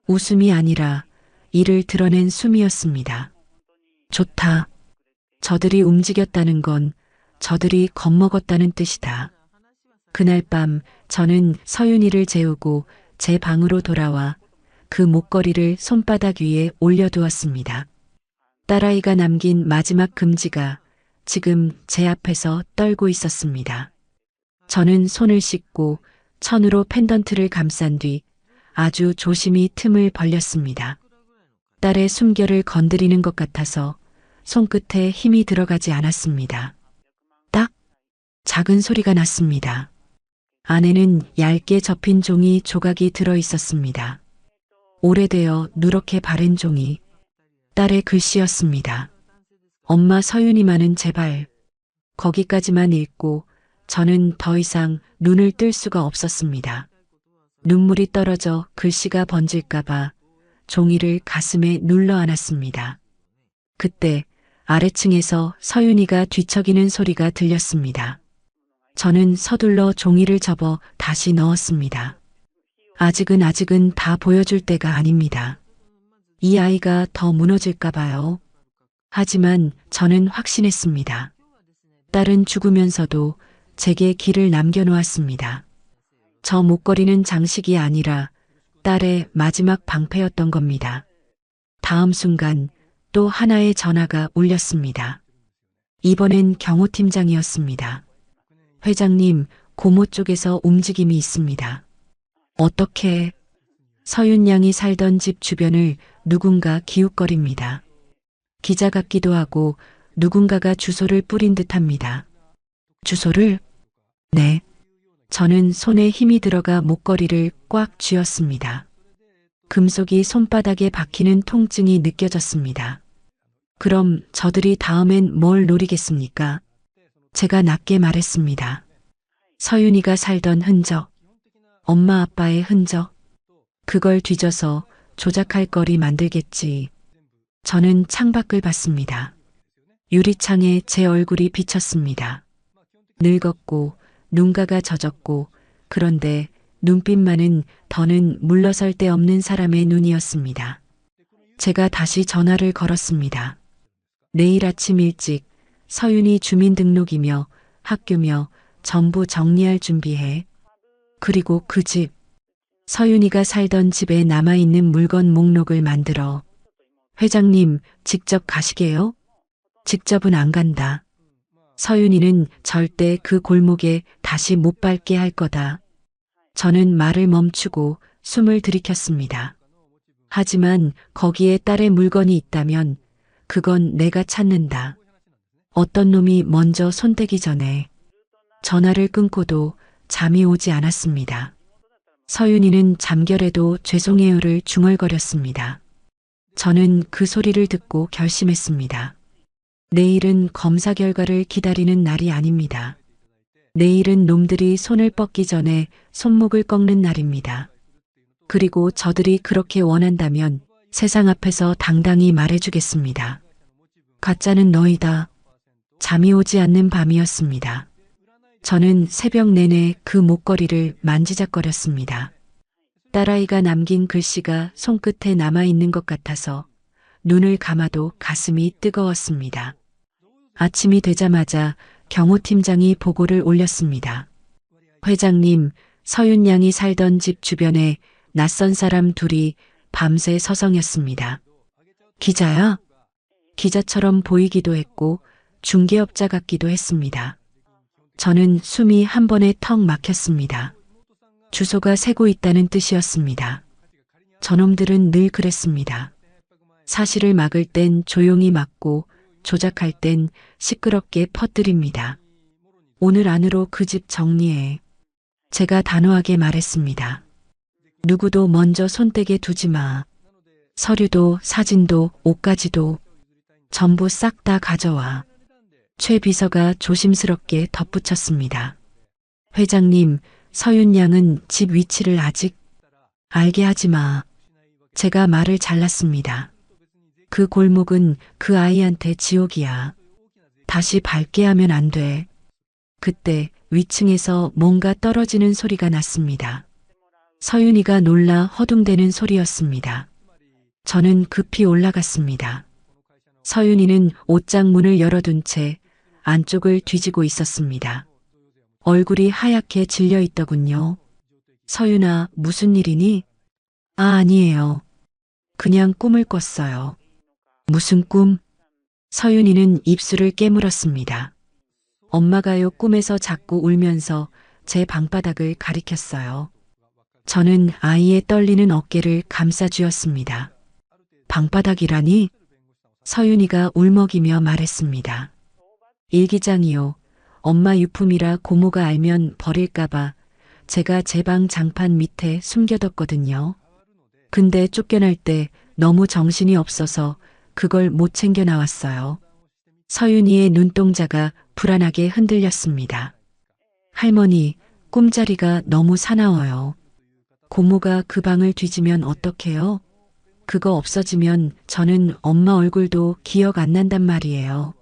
Speaker 2: 웃음이 아니라 이를 드러낸 숨이었습니다. 좋다. 저들이 움직였다는 건 저들이 겁먹었다는 뜻이다. 그날 밤 저는 서윤이를 재우고 제 방으로 돌아와 그 목걸이를 손바닥 위에 올려두었습니다. 딸아이가 남긴 마지막 금지가 지금 제 앞에서 떨고 있었습니다. 저는 손을 씻고 천으로 펜던트를 감싼 뒤 아주 조심히 틈을 벌렸습니다. 딸의 숨결을 건드리는 것 같아서 손끝에 힘이 들어가지 않았습니다. 딱 작은 소리가 났습니다. 안에는 얇게 접힌 종이 조각이 들어 있었습니다. 오래되어 누렇게 바른 종이 딸의 글씨였습니다. 엄마 서윤이만은 제발. 거기까지만 읽고 저는 더 이상 눈을 뜰 수가 없었습니다. 눈물이 떨어져 글씨가 번질까봐 종이를 가슴에 눌러 안았습니다. 그때 아래층에서 서윤이가 뒤척이는 소리가 들렸습니다. 저는 서둘러 종이를 접어 다시 넣었습니다. 아직은 다 보여줄 때가 아닙니다. 이 아이가 더 무너질까 봐요. 하지만 저는 확신했습니다. 딸은 죽으면서도 제게 길을 남겨놓았습니다. 저 목걸이는 장식이 아니라 딸의 마지막 방패였던 겁니다. 다음 순간 또 하나의 전화가 울렸습니다. 이번엔 경호팀장이었습니다. 회장님, 고모 쪽에서 움직임이 있습니다. 어떻게? 서윤 양이 살던 집 주변을 누군가 기웃거립니다. 기자 같기도 하고 누군가가 주소를 뿌린 듯합니다. 주소를? 네. 저는 손에 힘이 들어가 목걸이를 꽉 쥐었습니다. 금속이 손바닥에 박히는 통증이 느껴졌습니다. 그럼 저들이 다음엔 뭘 노리겠습니까? 제가 낮게 말했습니다. 서윤이가 살던 흔적, 엄마 아빠의 흔적, 그걸 뒤져서 조작할 거리 만들겠지. 저는 창밖을 봤습니다. 유리창에 제 얼굴이 비쳤습니다. 늙었고 눈가가 젖었고 그런데 눈빛만은 더는 물러설 데 없는 사람의 눈이었습니다. 제가 다시 전화를 걸었습니다. 내일 아침 일찍 서윤이 주민등록이며 학교며 전부 정리할 준비해. 그리고 그 집, 서윤이가 살던 집에 남아있는 물건 목록을 만들어. 회장님, 직접 가시게요? 직접은 안 간다. 서윤이는 절대 그 골목에 다시 못 밟게 할 거다. 저는 말을 멈추고 숨을 들이켰습니다. 하지만 거기에 딸의 물건이 있다면 그건 내가 찾는다. 어떤 놈이 먼저 손대기 전에 전화를 끊고도 잠이 오지 않았습니다. 서윤이는 잠결에도 죄송해요를 중얼거렸습니다. 저는 그 소리를 듣고 결심했습니다. 내일은 검사 결과를 기다리는 날이 아닙니다. 내일은 놈들이 손을 뻗기 전에 손목을 꺾는 날입니다. 그리고 저들이 그렇게 원한다면 세상 앞에서 당당히 말해주겠습니다. 가짜는 너희다. 잠이 오지 않는 밤이었습니다. 저는 새벽 내내 그 목걸이를 만지작거렸습니다. 딸아이가 남긴 글씨가 손끝에 남아있는 것 같아서 눈을 감아도 가슴이 뜨거웠습니다. 아침이 되자마자 경호팀장이 보고를 올렸습니다. 회장님, 서윤 양이 살던 집 주변에 낯선 사람 둘이 밤새 서성였습니다. 기자야? 기자처럼 보이기도 했고 중개업자 같기도 했습니다. 저는 숨이 한 번에 턱 막혔습니다. 주소가 새고 있다는 뜻이었습니다. 저놈들은 늘 그랬습니다. 사실을 막을 땐 조용히 막고 조작할 땐 시끄럽게 퍼뜨립니다. 오늘 안으로 그 집 정리해. 제가 단호하게 말했습니다. 누구도 먼저 손떼게 두지 마. 서류도 사진도 옷까지도 전부 싹 다 가져와. 최 비서가 조심스럽게 덧붙였습니다. 회장님, 서윤 양은 집 위치를 아직 알게 하지 마. 제가 말을 잘랐습니다. 그 골목은 그 아이한테 지옥이야. 다시 밟게 하면 안 돼. 그때 위층에서 뭔가 떨어지는 소리가 났습니다. 서윤이가 놀라 허둥대는 소리였습니다. 저는 급히 올라갔습니다. 서윤이는 옷장 문을 열어둔 채 안쪽을 뒤지고 있었습니다. 얼굴이 하얗게 질려 있더군요. 서윤아, 무슨 일이니? 아니에요. 그냥 꿈을 꿨어요. 무슨 꿈? 서윤이는 입술을 깨물었습니다. 엄마가요 꿈에서 자꾸 울면서 제 방바닥을 가리켰어요. 저는 아이의 떨리는 어깨를 감싸쥐었습니다. 방바닥이라니? 서윤이가 울먹이며 말했습니다. 일기장이요. 엄마 유품이라 고모가 알면 버릴까봐 제가 제 방 장판 밑에 숨겨뒀거든요. 근데 쫓겨날 때 너무 정신이 없어서 그걸 못 챙겨 나왔어요. 서윤이의 눈동자가 불안하게 흔들렸습니다. 할머니, 꿈자리가 너무 사나워요. 고모가 그 방을 뒤지면 어떡해요? 그거 없어지면 저는 엄마 얼굴도 기억 안 난단 말이에요.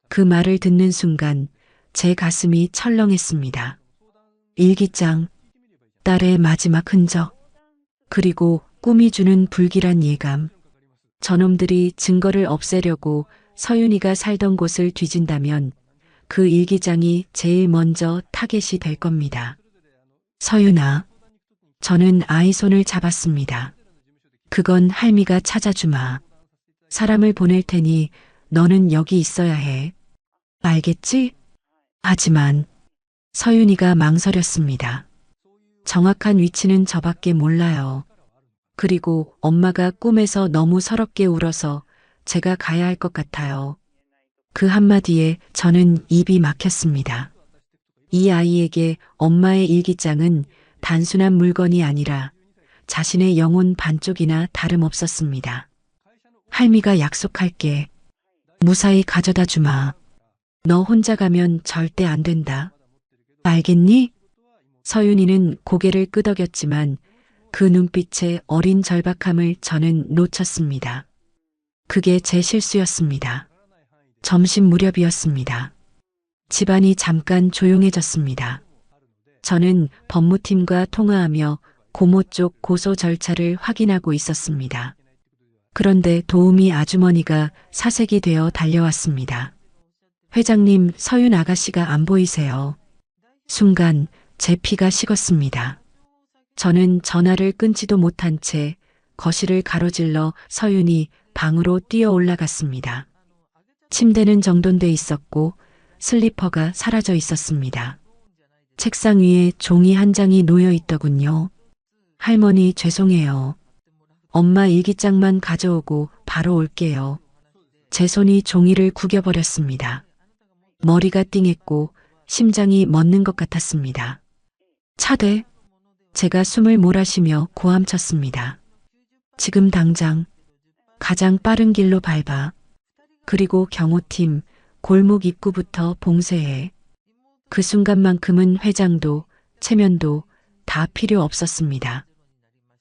Speaker 2: 그 말을 듣는 순간 제 가슴이 철렁했습니다. 일기장, 딸의 마지막 흔적, 그리고 꿈이 주는 불길한 예감. 저놈들이 증거를 없애려고 서윤이가 살던 곳을 뒤진다면 그 일기장이 제일 먼저 타겟이 될 겁니다. 서윤아, 저는 아이 손을 잡았습니다. 그건 할미가 찾아주마. 사람을 보낼 테니 너는 여기 있어야 해. 알겠지? 하지만 서윤이가 망설였습니다. 정확한 위치는 저밖에 몰라요. 그리고 엄마가 꿈에서 너무 서럽게 울어서 제가 가야 할 것 같아요. 그 한마디에 저는 입이 막혔습니다. 이 아이에게 엄마의 일기장은 단순한 물건이 아니라 자신의 영혼 반쪽이나 다름없었습니다. 할미가 약속할게. 무사히 가져다 주마. 너 혼자 가면 절대 안 된다. 알겠니? 서윤이는 고개를 끄덕였지만 그 눈빛의 어린 절박함을 저는 놓쳤습니다. 그게 제 실수였습니다. 점심 무렵이었습니다. 집안이 잠깐 조용해졌습니다. 저는 법무팀과 통화하며 고모 쪽 고소 절차를 확인하고 있었습니다. 그런데 도우미 아주머니가 사색이 되어 달려왔습니다. 회장님, 서윤 아가씨가 안 보이세요. 순간 제 피가 식었습니다. 저는 전화를 끊지도 못한 채 거실을 가로질러 서윤이 방으로 뛰어 올라갔습니다. 침대는 정돈돼 있었고 슬리퍼가 사라져 있었습니다. 책상 위에 종이 한 장이 놓여 있더군요. 할머니 죄송해요. 엄마 일기장만 가져오고 바로 올게요. 제 손이 종이를 구겨버렸습니다. 머리가 띵했고 심장이 멎는 것 같았습니다. 차대? 제가 숨을 몰아쉬며 고함쳤습니다. 지금 당장 가장 빠른 길로 밟아. 그리고 경호팀 골목 입구부터 봉쇄해. 그 순간만큼은 회장도 체면도 다 필요 없었습니다.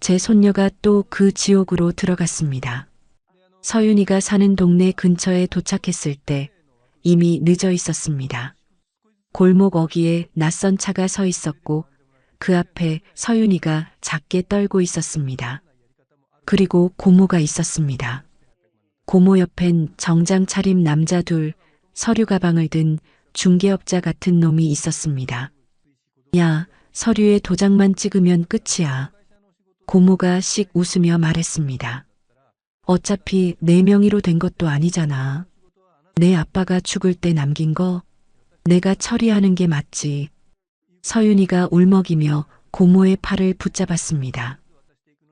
Speaker 2: 제 손녀가 또 그 지옥으로 들어갔습니다. 서윤이가 사는 동네 근처에 도착했을 때 이미 늦어 있었습니다. 골목 어귀에 낯선 차가 서 있었고 그 앞에 서윤이가 작게 떨고 있었습니다. 그리고 고모가 있었습니다. 고모 옆엔 정장 차림 남자 둘, 서류 가방을 든 중개업자 같은 놈이 있었습니다. 야, 서류에 도장만 찍으면 끝이야. 고모가 씩 웃으며 말했습니다. 어차피 내 명의로 된 것도 아니잖아. 내 아빠가 죽을 때 남긴 거 내가 처리하는 게 맞지. 서윤이가 울먹이며 고모의 팔을 붙잡았습니다.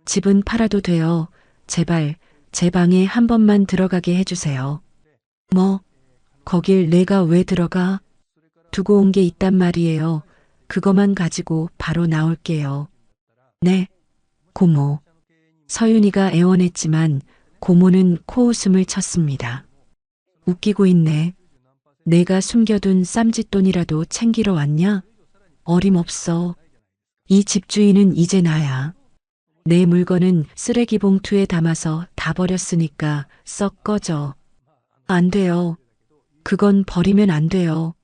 Speaker 2: 집은 팔아도 돼요. 제발 제 방에 한 번만 들어가게 해주세요. 뭐? 거길 내가 왜 들어가? 두고 온 게 있단 말이에요. 그거만 가지고 바로 나올게요. 네, 고모. 서윤이가 애원했지만 고모는 코웃음을 쳤습니다. 웃기고 있네. 내가 숨겨둔 쌈짓돈이라도 챙기러 왔냐? 어림없어. 이 집주인은 이제 나야. 내 물건은 쓰레기 봉투에 담아서 다 버렸으니까 썩 꺼져. 안 돼요. 그건 버리면 안 돼요.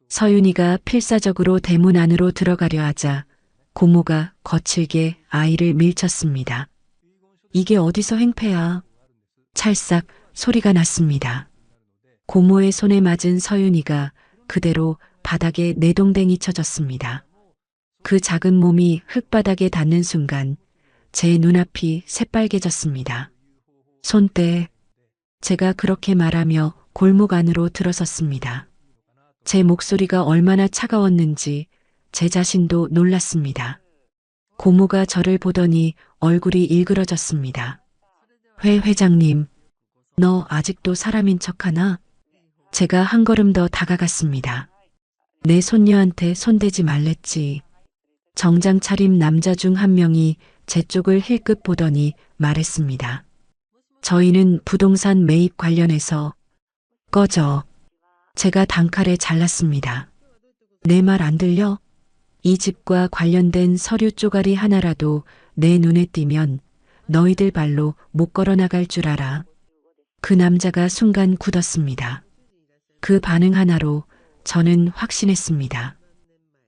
Speaker 2: 서윤이가 필사적으로 대문 안으로 들어가려 하자 고모가 거칠게 아이를 밀쳤습니다. 이게 어디서 행패야? 찰싹 소리가 났습니다. 고모의 손에 맞은 서윤이가 그대로 바닥에 내동댕이 쳐졌습니다. 그 작은 몸이 흙바닥에 닿는 순간 제 눈앞이 새빨개졌습니다. 손때. 제가 그렇게 말하며 골목 안으로 들어섰습니다. 제 목소리가 얼마나 차가웠는지 제 자신도 놀랐습니다. 고모가 저를 보더니 얼굴이 일그러졌습니다. 회 회장님, 너 아직도 사람인 척하나? 제가 한 걸음 더 다가갔습니다. 내 손녀한테 손대지 말랬지. 정장 차림 남자 중 한 명이 제 쪽을 힐끗 보더니 말했습니다. 저희는 부동산 매입 관련해서. 꺼져. 제가 단칼에 잘랐습니다. 내 말 안 들려? 이 집과 관련된 서류 쪼가리 하나라도 내 눈에 띄면 너희들 발로 못 걸어 나갈 줄 알아. 그 남자가 순간 굳었습니다. 그 반응 하나로 저는 확신했습니다.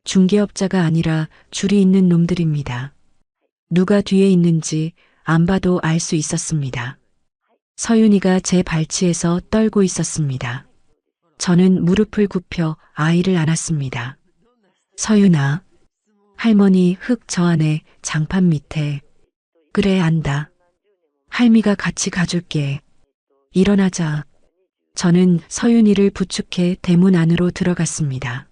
Speaker 2: 중개업자가 아니라 줄이 있는 놈들입니다. 누가 뒤에 있는지 안 봐도 알 수 있었습니다. 서윤이가 제 발치에서 떨고 있었습니다. 저는 무릎을 굽혀 아이를 안았습니다. 서윤아, 할머니 흙 저 안에 장판 밑에. 그래 안다. 할미가 같이 가줄게. 일어나자. 저는 서윤이를 부축해 대문 안으로 들어갔습니다.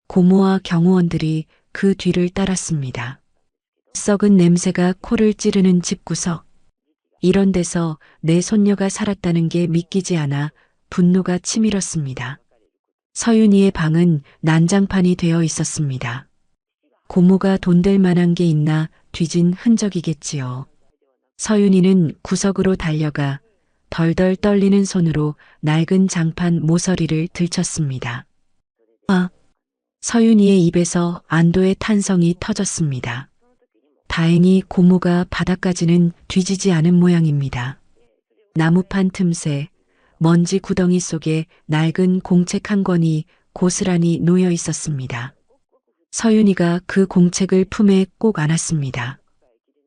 Speaker 2: 고모와 경호원들이 그 뒤를 따랐습니다. 썩은 냄새가 코를 찌르는 집구석. 이런 데서 내 손녀가 살았다는 게 믿기지 않아 분노가 치밀었습니다. 서윤이의 방은 난장판이 되어 있었습니다. 고모가 돈 될 만한 게 있나 뒤진 흔적이겠지요. 서윤이는 구석으로 달려가 덜덜 떨리는 손으로 낡은 장판 모서리를 들쳤습니다. 아! 서윤이의 입에서 안도의 탄성이 터졌습니다. 다행히 고모가 바닥까지는 뒤지지 않은 모양입니다. 나무판 틈새, 먼지 구덩이 속에 낡은 공책 한 권이 고스란히 놓여 있었습니다. 서윤이가 그 공책을 품에 꼭 안았습니다.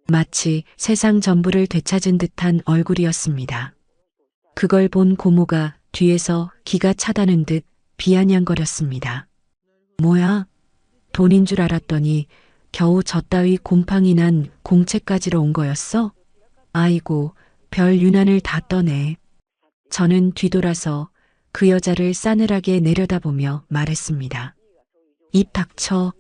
Speaker 2: 마치 세상 전부를 되찾은 듯한 얼굴이었습니다. 그걸 본 고모가 뒤에서 기가 차다는 듯 비아냥거렸습니다. 뭐야? 돈인 줄 알았더니 겨우 저 따위 곰팡이 난 공책 가지러 온 거였어? 아이고, 별 유난을 다 떠네. 저는 뒤돌아서 그 여자를 싸늘하게 내려다보며 말했습니다. 입 닥쳐.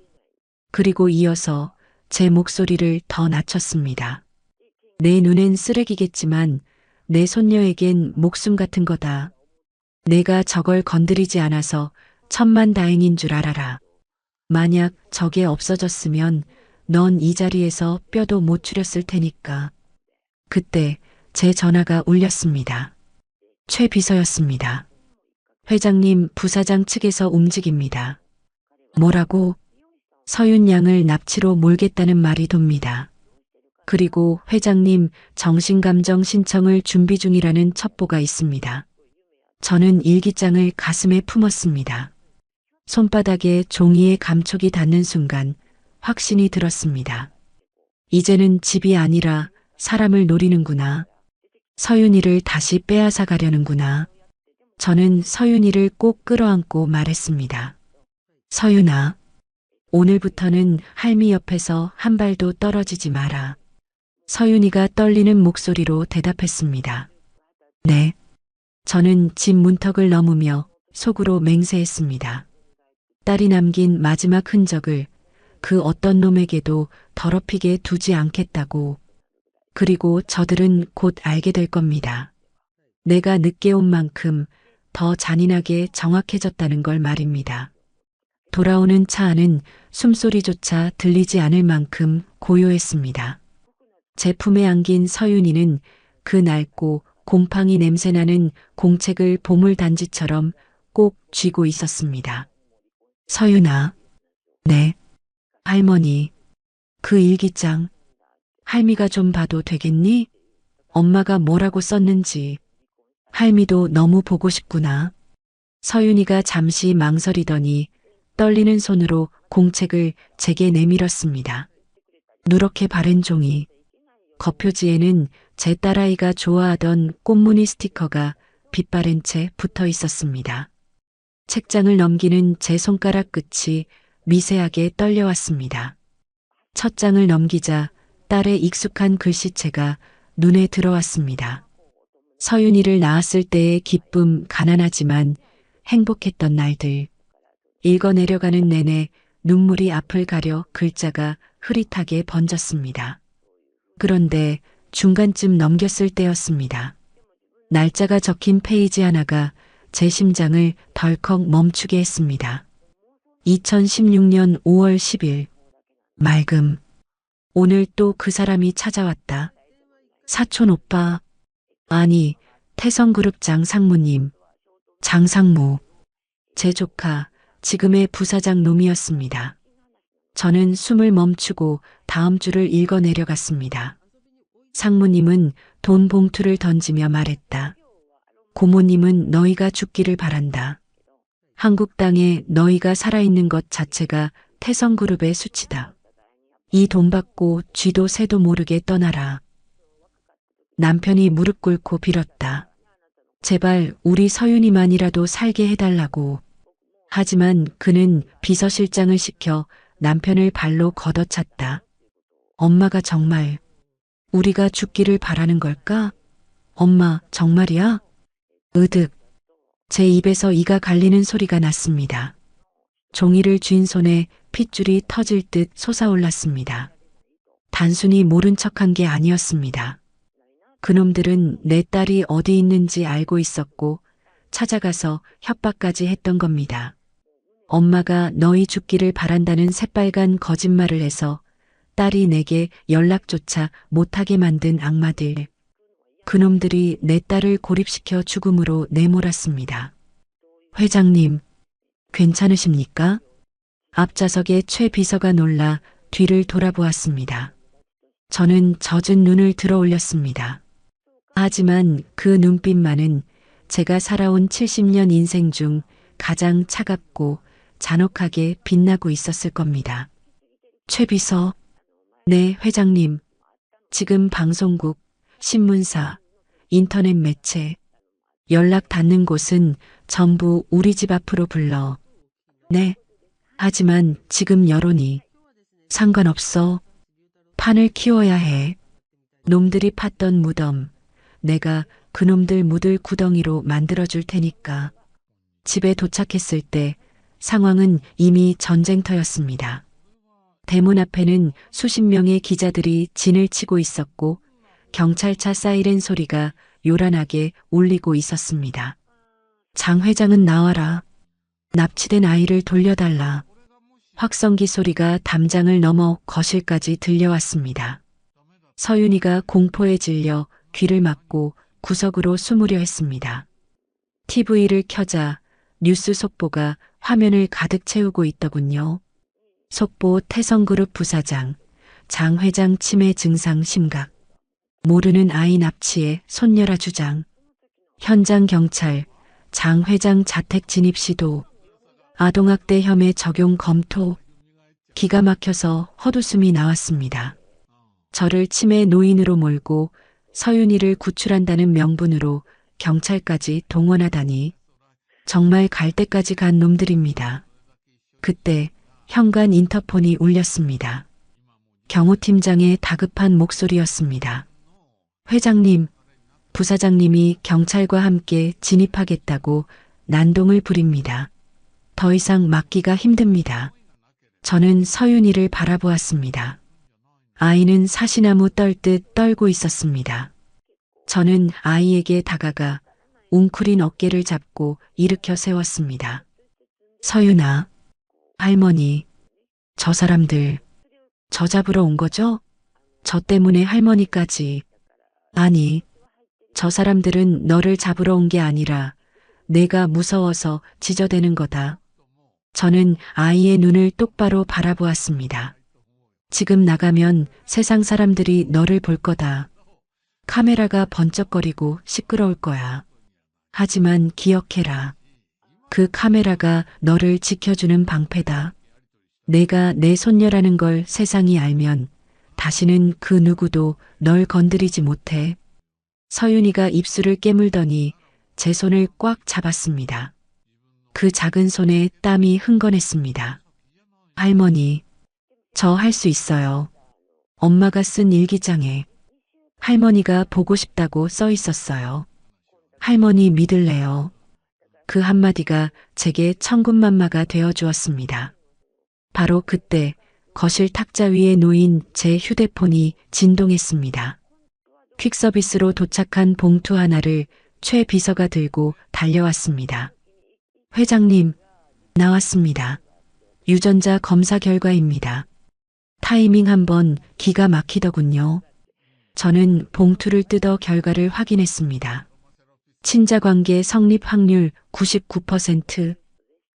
Speaker 2: 그리고 이어서 제 목소리를 더 낮췄습니다. 내 눈엔 쓰레기겠지만 내 손녀에겐 목숨 같은 거다. 내가 저걸 건드리지 않아서 천만다행인 줄 알아라. 만약 저게 없어졌으면 넌 이 자리에서 뼈도 못 추렸을 테니까. 그때 제 전화가 울렸습니다. 최 비서였습니다. 회장님, 부사장 측에서 움직입니다. 뭐라고? 서윤 양을 납치로 몰겠다는 말이 돕니다. 그리고 회장님 정신감정 신청을 준비 중이라는 첩보가 있습니다. 저는 일기장을 가슴에 품었습니다. 손바닥에 종이에 감촉이 닿는 순간 확신이 들었습니다. 이제는 집이 아니라 사람을 노리는구나. 서윤이를 다시 빼앗아 가려는구나. 저는 서윤이를 꼭 끌어안고 말했습니다. 서윤아, 오늘부터는 할미 옆에서 한 발도 떨어지지 마라. 서윤이가 떨리는 목소리로 대답했습니다. 네. 저는 집 문턱을 넘으며 속으로 맹세했습니다. 딸이 남긴 마지막 흔적을 그 어떤 놈에게도 더럽히게 두지 않겠다고. 그리고 저들은 곧 알게 될 겁니다. 내가 늦게 온 만큼 더 잔인하게 정확해졌다는 걸 말입니다. 돌아오는 차 안은 숨소리조차 들리지 않을 만큼 고요했습니다. 제 품에 안긴 서윤이는 그 낡고 곰팡이 냄새나는 공책을 보물단지처럼 꼭 쥐고 있었습니다. 서윤아. 네. 할머니. 그 일기장. 할미가 좀 봐도 되겠니? 엄마가 뭐라고 썼는지. 할미도 너무 보고 싶구나. 서윤이가 잠시 망설이더니 떨리는 손으로 공책을 제게 내밀었습니다. 누렇게 바른 종이. 겉표지에는 제 딸아이가 좋아하던 꽃무늬 스티커가 빛바랜 채 붙어 있었습니다. 책장을 넘기는 제 손가락 끝이 미세하게 떨려왔습니다. 첫 장을 넘기자 딸의 익숙한 글씨체가 눈에 들어왔습니다. 서윤이를 낳았을 때의 기쁨, 가난하지만 행복했던 날들. 읽어내려가는 내내 눈물이 앞을 가려 글자가 흐릿하게 번졌습니다. 그런데 중간쯤 넘겼을 때였습니다. 날짜가 적힌 페이지 하나가 제 심장을 덜컥 멈추게 했습니다. 2016년 5월 10일. 맑음. 오늘 또 그 사람이 찾아왔다. 사촌 오빠. 아니, 태성그룹 장상무님. 장상무. 제 조카, 지금의 부사장 놈이었습니다. 저는 숨을 멈추고 다음 줄을 읽어내려갔습니다. 상무님은 돈 봉투를 던지며 말했다. 고모님은 너희가 죽기를 바란다. 한국 땅에 너희가 살아있는 것 자체가 태성그룹의 수치다. 이 돈 받고 쥐도 새도 모르게 떠나라. 남편이 무릎 꿇고 빌었다. 제발 우리 서윤이만이라도 살게 해달라고. 하지만 그는 비서실장을 시켜 남편을 발로 걷어찼다. 엄마가 정말 우리가 죽기를 바라는 걸까? 엄마, 정말이야? 으득. 제 입에서 이가 갈리는 소리가 났습니다. 종이를 쥔 손에 핏줄이 터질 듯 솟아올랐습니다. 단순히 모른 척한 게 아니었습니다. 그놈들은 내 딸이 어디 있는지 알고 있었고 찾아가서 협박까지 했던 겁니다. 엄마가 너희 죽기를 바란다는 새빨간 거짓말을 해서 딸이 내게 연락조차 못하게 만든 악마들. 그놈들이 내 딸을 고립시켜 죽음으로 내몰았습니다. 회장님, 괜찮으십니까? 앞좌석에 최 비서가 놀라 뒤를 돌아보았습니다. 저는 젖은 눈을 들어 올렸습니다. 하지만 그 눈빛만은 제가 살아온 70년 인생 중 가장 차갑고 잔혹하게 빛나고 있었을 겁니다. 최 비서. 네, 회장님. 지금 방송국, 신문사, 인터넷 매체, 연락 닿는 곳은 전부 우리 집 앞으로 불러. 네. 하지만 지금 여론이. 상관없어. 판을 키워야 해. 놈들이 팠던 무덤, 내가 그놈들 묻을 구덩이로 만들어줄 테니까. 집에 도착했을 때 상황은 이미 전쟁터였습니다. 대문 앞에는 수십 명의 기자들이 진을 치고 있었고 경찰차 사이렌 소리가 요란하게 울리고 있었습니다. 장 회장은 나와라. 납치된 아이를 돌려달라. 확성기 소리가 담장을 넘어 거실까지 들려왔습니다. 서윤이가 공포에 질려 귀를 막고 구석으로 숨으려 했습니다. TV를 켜자 뉴스 속보가 화면을 가득 채우고 있더군요. 속보 태성그룹 부사장, 장 회장 치매 증상 심각. 모르는 아이 납치에 손녀라 주장. 현장 경찰, 장 회장 자택 진입 시도. 아동학대 혐의 적용 검토. 기가 막혀서 헛웃음이 나왔습니다. 저를 치매 노인으로 몰고 서윤이를 구출한다는 명분으로 경찰까지 동원하다니. 정말 갈 때까지 간 놈들입니다. 그때 현관 인터폰이 울렸습니다. 경호팀장의 다급한 목소리였습니다. 회장님, 부사장님이 경찰과 함께 진입하겠다고 난동을 부립니다. 더 이상 막기가 힘듭니다. 저는 서윤이를 바라보았습니다. 아이는 사시나무 떨듯 떨고 있었습니다. 저는 아이에게 다가가 웅크린 어깨를 잡고 일으켜 세웠습니다. 서윤아, 할머니, 저 사람들, 저 잡으러 온 거죠? 저 때문에 할머니까지. 아니, 저 사람들은 너를 잡으러 온 게 아니라 내가 무서워서 지저대는 거다. 저는 아이의 눈을 똑바로 바라보았습니다. 지금 나가면 세상 사람들이 너를 볼 거다. 카메라가 번쩍거리고 시끄러울 거야. 하지만 기억해라. 그 카메라가 너를 지켜주는 방패다. 내가 내 손녀라는 걸 세상이 알면 다시는 그 누구도 널 건드리지 못해. 서윤이가 입술을 깨물더니 제 손을 꽉 잡았습니다. 그 작은 손에 땀이 흥건했습니다. 할머니, 저 할 수 있어요. 엄마가 쓴 일기장에 할머니가 보고 싶다고 써 있었어요. 할머니 믿을래요? 그 한마디가 제게 천군만마가 되어 주었습니다. 바로 그때 거실 탁자 위에 놓인 제 휴대폰이 진동했습니다. 퀵서비스로 도착한 봉투 하나를 최 비서가 들고 달려왔습니다. 회장님, 나왔습니다. 유전자 검사 결과입니다. 타이밍 한번 기가 막히더군요. 저는 봉투를 뜯어 결과를 확인했습니다. 친자관계 성립 확률 99%.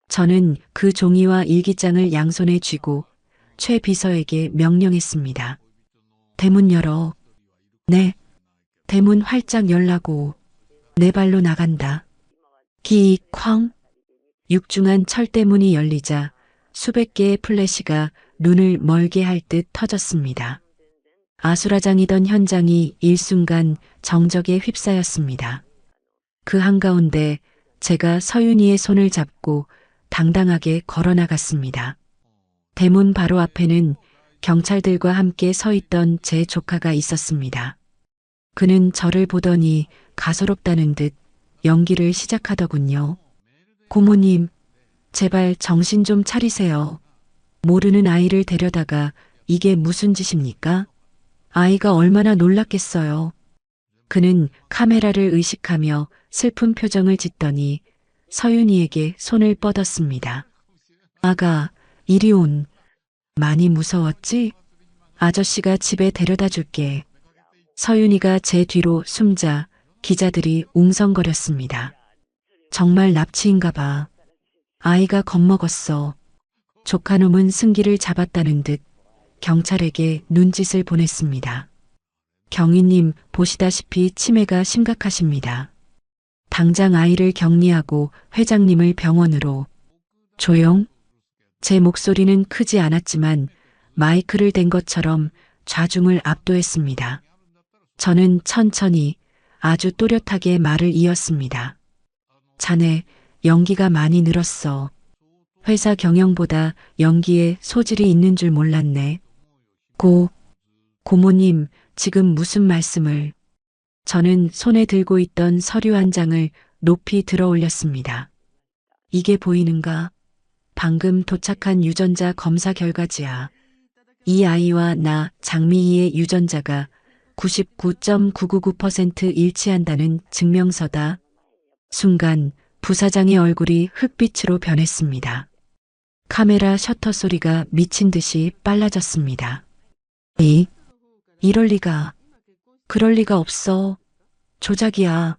Speaker 2: 저는 그 종이와 일기장을 양손에 쥐고 최 비서에게 명령했습니다. 대문 열어. 네. 대문 활짝 열라고. 내 발로 나간다. 쾅. 육중한 철대문이 열리자 수백 개의 플래시가 눈을 멀게 할 듯 터졌습니다. 아수라장이던 현장이 일순간 정적에 휩싸였습니다. 그 한가운데 제가 서윤이의 손을 잡고 당당하게 걸어나갔습니다. 대문 바로 앞에는 경찰들과 함께 서 있던 제 조카가 있었습니다. 그는 저를 보더니 가소롭다는 듯 연기를 시작하더군요. 고모님, 제발 정신 좀 차리세요. 모르는 아이를 데려다가 이게 무슨 짓입니까? 아이가 얼마나 놀랐겠어요. 그는 카메라를 의식하며 슬픈 표정을 짓더니 서윤이에게 손을 뻗었습니다. 아가, 이리 온. 많이 무서웠지? 아저씨가 집에 데려다 줄게. 서윤이가 제 뒤로 숨자 기자들이 웅성거렸습니다. 정말 납치인가 봐. 아이가 겁먹었어. 조카놈은 승기를 잡았다는 듯 경찰에게 눈짓을 보냈습니다. 경위님, 보시다시피 치매가 심각하십니다. 당장 아이를 격리하고 회장님을 병원으로. 조용? 제 목소리는 크지 않았지만 마이크를 댄 것처럼 좌중을 압도했습니다. 저는 천천히 아주 또렷하게 말을 이었습니다. 자네, 연기가 많이 늘었어. 회사 경영보다 연기에 소질이 있는 줄 몰랐네. 고모님, 지금 무슨 말씀을. 저는 손에 들고 있던 서류 한 장을 높이 들어 올렸습니다. 이게 보이는가? 방금 도착한 유전자 검사 결과지야. 이 아이와 나 장미희의 유전자가 99.999% 일치한다는 증명서다. 순간 부사장의 얼굴이 흑빛으로 변했습니다. 카메라 셔터 소리가 미친 듯이 빨라졌습니다. 이럴 리가. 그럴 리가 없어. 조작이야.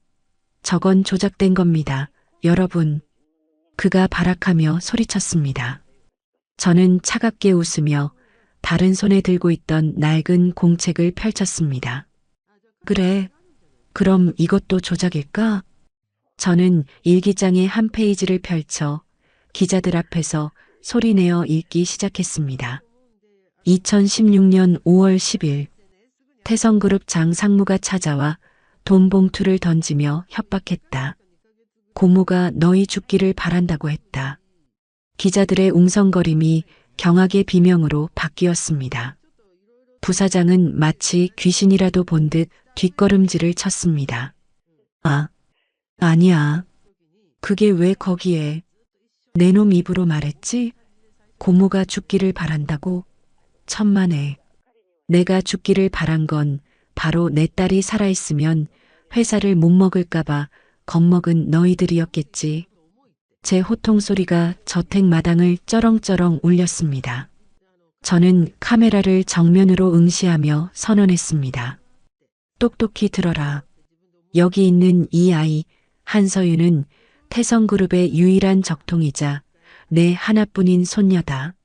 Speaker 2: 저건 조작된 겁니다. 여러분. 그가 발악하며 소리쳤습니다. 저는 차갑게 웃으며 다른 손에 들고 있던 낡은 공책을 펼쳤습니다. 그래. 그럼 이것도 조작일까? 저는 일기장의 한 페이지를 펼쳐 기자들 앞에서 소리내어 읽기 시작했습니다. 2016년 5월 10일 태성그룹 장 상무가 찾아와 돈 봉투를 던지며 협박했다. 고모가 너희 죽기를 바란다고 했다. 기자들의 웅성거림이 경악의 비명으로 바뀌었습니다. 부사장은 마치 귀신이라도 본 듯 뒷걸음질을 쳤습니다. 아니야. 그게 왜 거기에. 내 놈 입으로 말했지? 고모가 죽기를 바란다고? 천만에. 내가 죽기를 바란 건 바로 내 딸이 살아있으면 회사를 못 먹을까봐 겁먹은 너희들이었겠지. 제 호통 소리가 저택 마당을 쩌렁쩌렁 울렸습니다. 저는 카메라를 정면으로 응시하며 선언했습니다. 똑똑히 들어라. 여기 있는 이 아이 한서윤은 태성그룹의 유일한 적통이자 내 하나뿐인 손녀다.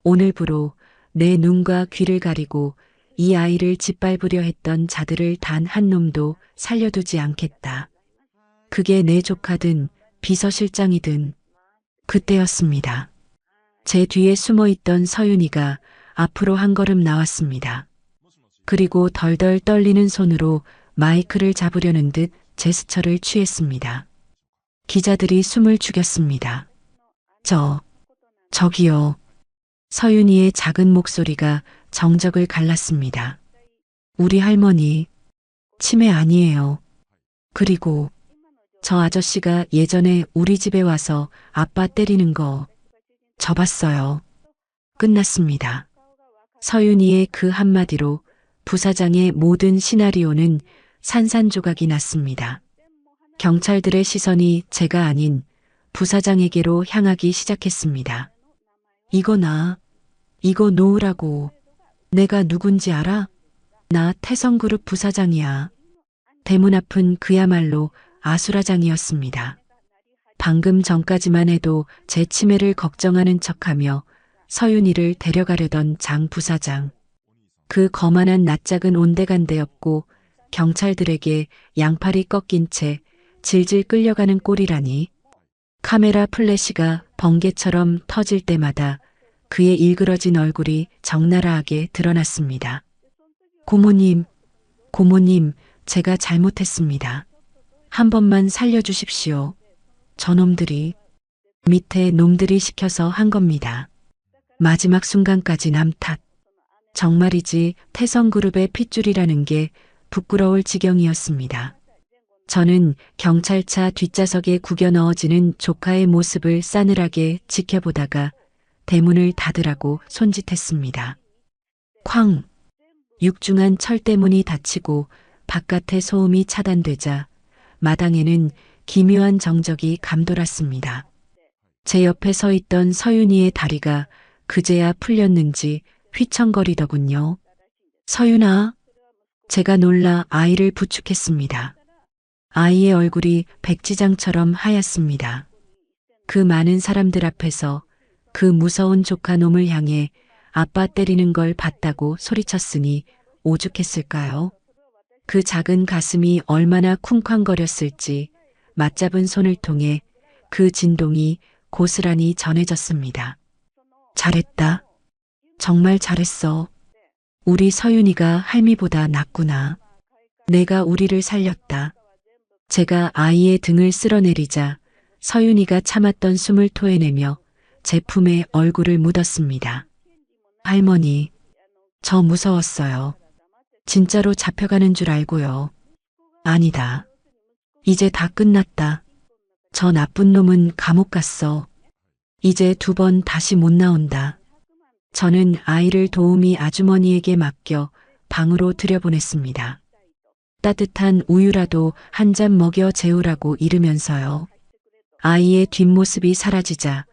Speaker 2: 오늘부로 내 눈과 귀를 가리고 이 아이를 짓밟으려 했던 자들을 단 한 놈도 살려두지 않겠다. 그게 내 조카든 비서실장이든. 그때였습니다. 제 뒤에 숨어있던 서윤이가 앞으로 한 걸음 나왔습니다. 그리고 덜덜 떨리는 손으로 마이크를 잡으려는 듯 제스처를 취했습니다. 기자들이 숨을 죽였습니다. 저기요. 서윤이의 작은 목소리가 정적을 갈랐습니다. 우리 할머니, 치매 아니에요. 그리고 저 아저씨가 예전에 우리 집에 와서 아빠 때리는 거 저 봤어요. 끝났습니다. 서윤이의 그 한마디로 부사장의 모든 시나리오는 산산조각이 났습니다. 경찰들의 시선이 제가 아닌 부사장에게로 향하기 시작했습니다. 이거 놓으라고. 내가 누군지 알아? 나 태성그룹 부사장이야. 대문 앞은 그야말로 아수라장이었습니다. 방금 전까지만 해도 제 치매를 걱정하는 척하며 서윤이를 데려가려던 장 부사장. 그 거만한 낯작은 온데간데였고 경찰들에게 양팔이 꺾인 채 질질 끌려가는 꼴이라니. 카메라 플래시가 번개처럼 터질 때마다 그의 일그러진 얼굴이 적나라하게 드러났습니다. 고모님, 제가 잘못했습니다. 한 번만 살려주십시오. 저놈들이, 밑에 놈들이 시켜서 한 겁니다. 마지막 순간까지 남 탓. 정말이지 태성그룹의 핏줄이라는 게 부끄러울 지경이었습니다. 저는 경찰차 뒷좌석에 구겨 넣어지는 조카의 모습을 싸늘하게 지켜보다가 대문을 닫으라고 손짓했습니다. 쾅! 육중한 철대문이 닫히고 바깥의 소음이 차단되자 마당에는 기묘한 정적이 감돌았습니다. 제 옆에 서 있던 서윤이의 다리가 그제야 풀렸는지 휘청거리더군요. 서윤아. 제가 놀라 아이를 부축했습니다. 아이의 얼굴이 백지장처럼 하얗습니다. 그 많은 사람들 앞에서 그 무서운 조카놈을 향해 아빠 때리는 걸 봤다고 소리쳤으니 오죽했을까요? 그 작은 가슴이 얼마나 쿵쾅거렸을지 맞잡은 손을 통해 그 진동이 고스란히 전해졌습니다. 잘했다. 정말 잘했어. 우리 서윤이가 할미보다 낫구나. 내가 우리를 살렸다. 제가 아이의 등을 쓸어내리자 서윤이가 참았던 숨을 토해내며 제 품에 얼굴을 묻었습니다. 할머니, 저 무서웠어요. 진짜로 잡혀가는 줄 알고요. 아니다. 이제 다 끝났다. 저 나쁜 놈은 감옥 갔어. 이제 2번 다시 못 나온다. 저는 아이를 도우미 아주머니에게 맡겨 방으로 들여보냈습니다. 따뜻한 우유라도 한 잔 먹여 재우라고 이르면서요. 아이의 뒷모습이 사라지자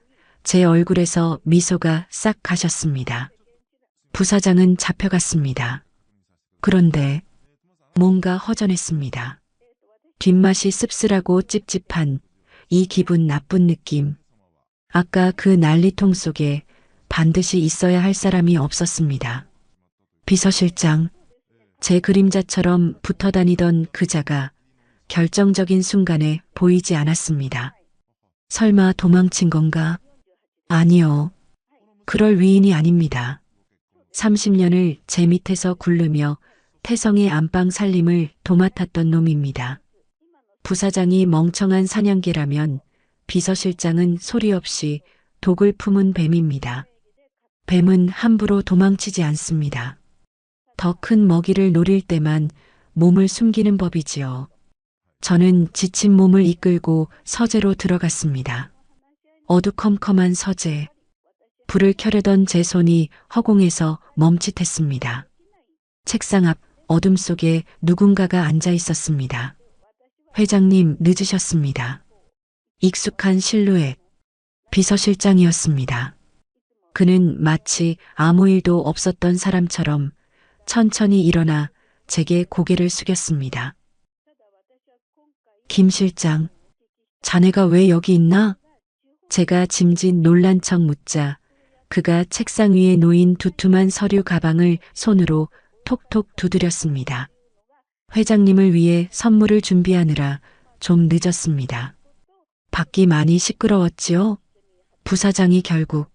Speaker 2: 제 얼굴에서 미소가 싹 가셨습니다. 부사장은 잡혀갔습니다. 그런데 뭔가 허전했습니다. 뒷맛이 씁쓸하고 찝찝한 이 기분 나쁜 느낌. 아까 그 난리통 속에 반드시 있어야 할 사람이 없었습니다. 비서실장, 제 그림자처럼 붙어 다니던 그자가 결정적인 순간에 보이지 않았습니다. 설마 도망친 건가? 아니요. 그럴 위인이 아닙니다. 30년을 제 밑에서 굴르며 태성의 안방 살림을 도맡았던 놈입니다. 부사장이 멍청한 사냥개라면 비서실장은 소리 없이 독을 품은 뱀입니다. 뱀은 함부로 도망치지 않습니다. 더 큰 먹이를 노릴 때만 몸을 숨기는 법이지요. 저는 지친 몸을 이끌고 서재로 들어갔습니다. 어두컴컴한 서재. 불을 켜려던 제 손이 허공에서 멈칫했습니다. 책상 앞 어둠 속에 누군가가 앉아 있었습니다. 회장님, 늦으셨습니다. 익숙한 실루엣. 비서실장이었습니다. 그는 마치 아무 일도 없었던 사람처럼 천천히 일어나 제게 고개를 숙였습니다. 김 실장, 자네가 왜 여기 있나? 제가 짐짓 놀란 척 묻자 그가 책상 위에 놓인 두툼한 서류 가방을 손으로 톡톡 두드렸습니다. 회장님을 위해 선물을 준비하느라 좀 늦었습니다. 밖이 많이 시끄러웠지요? 부사장이 결국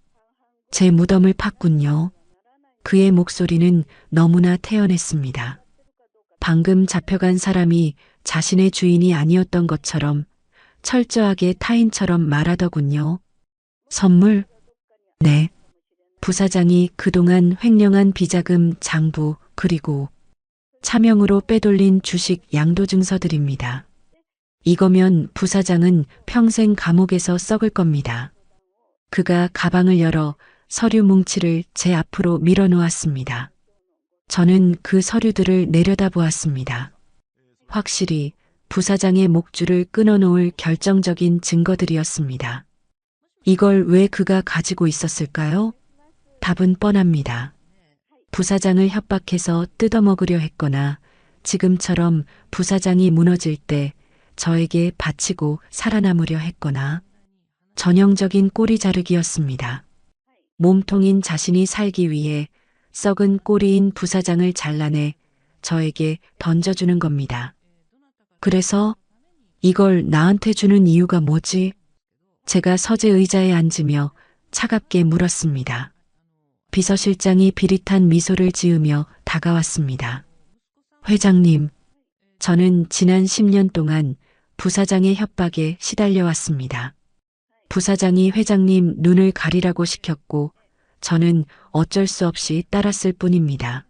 Speaker 2: 제 무덤을 팠군요. 그의 목소리는 너무나 태연했습니다. 방금 잡혀간 사람이 자신의 주인이 아니었던 것처럼 철저하게 타인처럼 말하더군요. 선물? 네. 부사장이 그동안 횡령한 비자금 장부 그리고 차명으로 빼돌린 주식 양도증서들입니다. 이거면 부사장은 평생 감옥에서 썩을 겁니다. 그가 가방을 열어 서류 뭉치를 제 앞으로 밀어놓았습니다. 저는 그 서류들을 내려다보았습니다. 확실히 부사장의 목줄을 끊어놓을 결정적인 증거들이었습니다. 이걸 왜 그가 가지고 있었을까요? 답은 뻔합니다. 부사장을 협박해서 뜯어먹으려 했거나 지금처럼 부사장이 무너질 때 저에게 바치고 살아남으려 했거나 전형적인 꼬리 자르기였습니다. 몸통인 자신이 살기 위해 썩은 꼬리인 부사장을 잘라내 저에게 던져주는 겁니다. 그래서 이걸 나한테 주는 이유가 뭐지? 제가 서재 의자에 앉으며 차갑게 물었습니다. 비서실장이 비릿한 미소를 지으며 다가왔습니다. 회장님, 저는 지난 10년 동안 부사장의 협박에 시달려왔습니다. 부사장이 회장님 눈을 가리라고 시켰고 저는 어쩔 수 없이 따랐을 뿐입니다.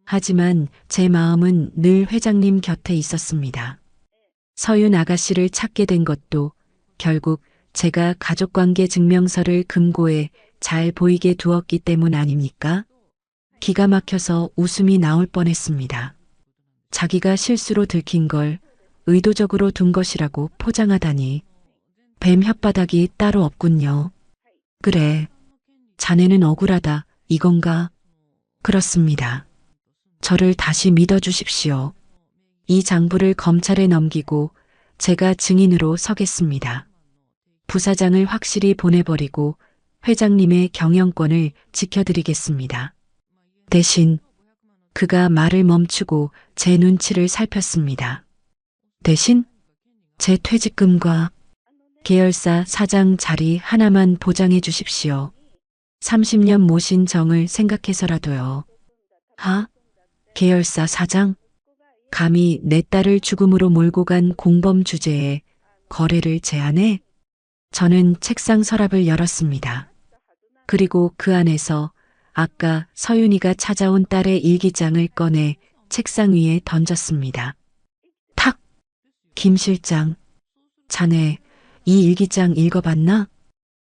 Speaker 2: 하지만 제 마음은 늘 회장님 곁에 있었습니다. 서윤 아가씨를 찾게 된 것도 결국 제가 가족관계 증명서를 금고에 잘 보이게 두었기 때문 아닙니까? 기가 막혀서 웃음이 나올 뻔했습니다. 자기가 실수로 들킨 걸 의도적으로 둔 것이라고 포장하다니. 뱀 혓바닥이 따로 없군요. 그래, 자네는 억울하다, 이건가? 그렇습니다. 저를 다시 믿어주십시오. 이 장부를 검찰에 넘기고 제가 증인으로 서겠습니다. 부사장을 확실히 보내버리고 회장님의 경영권을 지켜드리겠습니다. 대신 그가 말을 멈추고 제 눈치를 살폈습니다. 대신 제 퇴직금과 계열사 사장 자리 하나만 보장해 주십시오. 30년 모신 정을 생각해서라도요. 계열사 사장? 감히 내 딸을 죽음으로 몰고 간 공범 주제에 거래를 제안해? 저는 책상 서랍을 열었습니다. 그리고 그 안에서 아까 서윤이가 찾아온 딸의 일기장을 꺼내 책상 위에 던졌습니다. 탁! 김 실장, 자네 이 일기장 읽어봤나?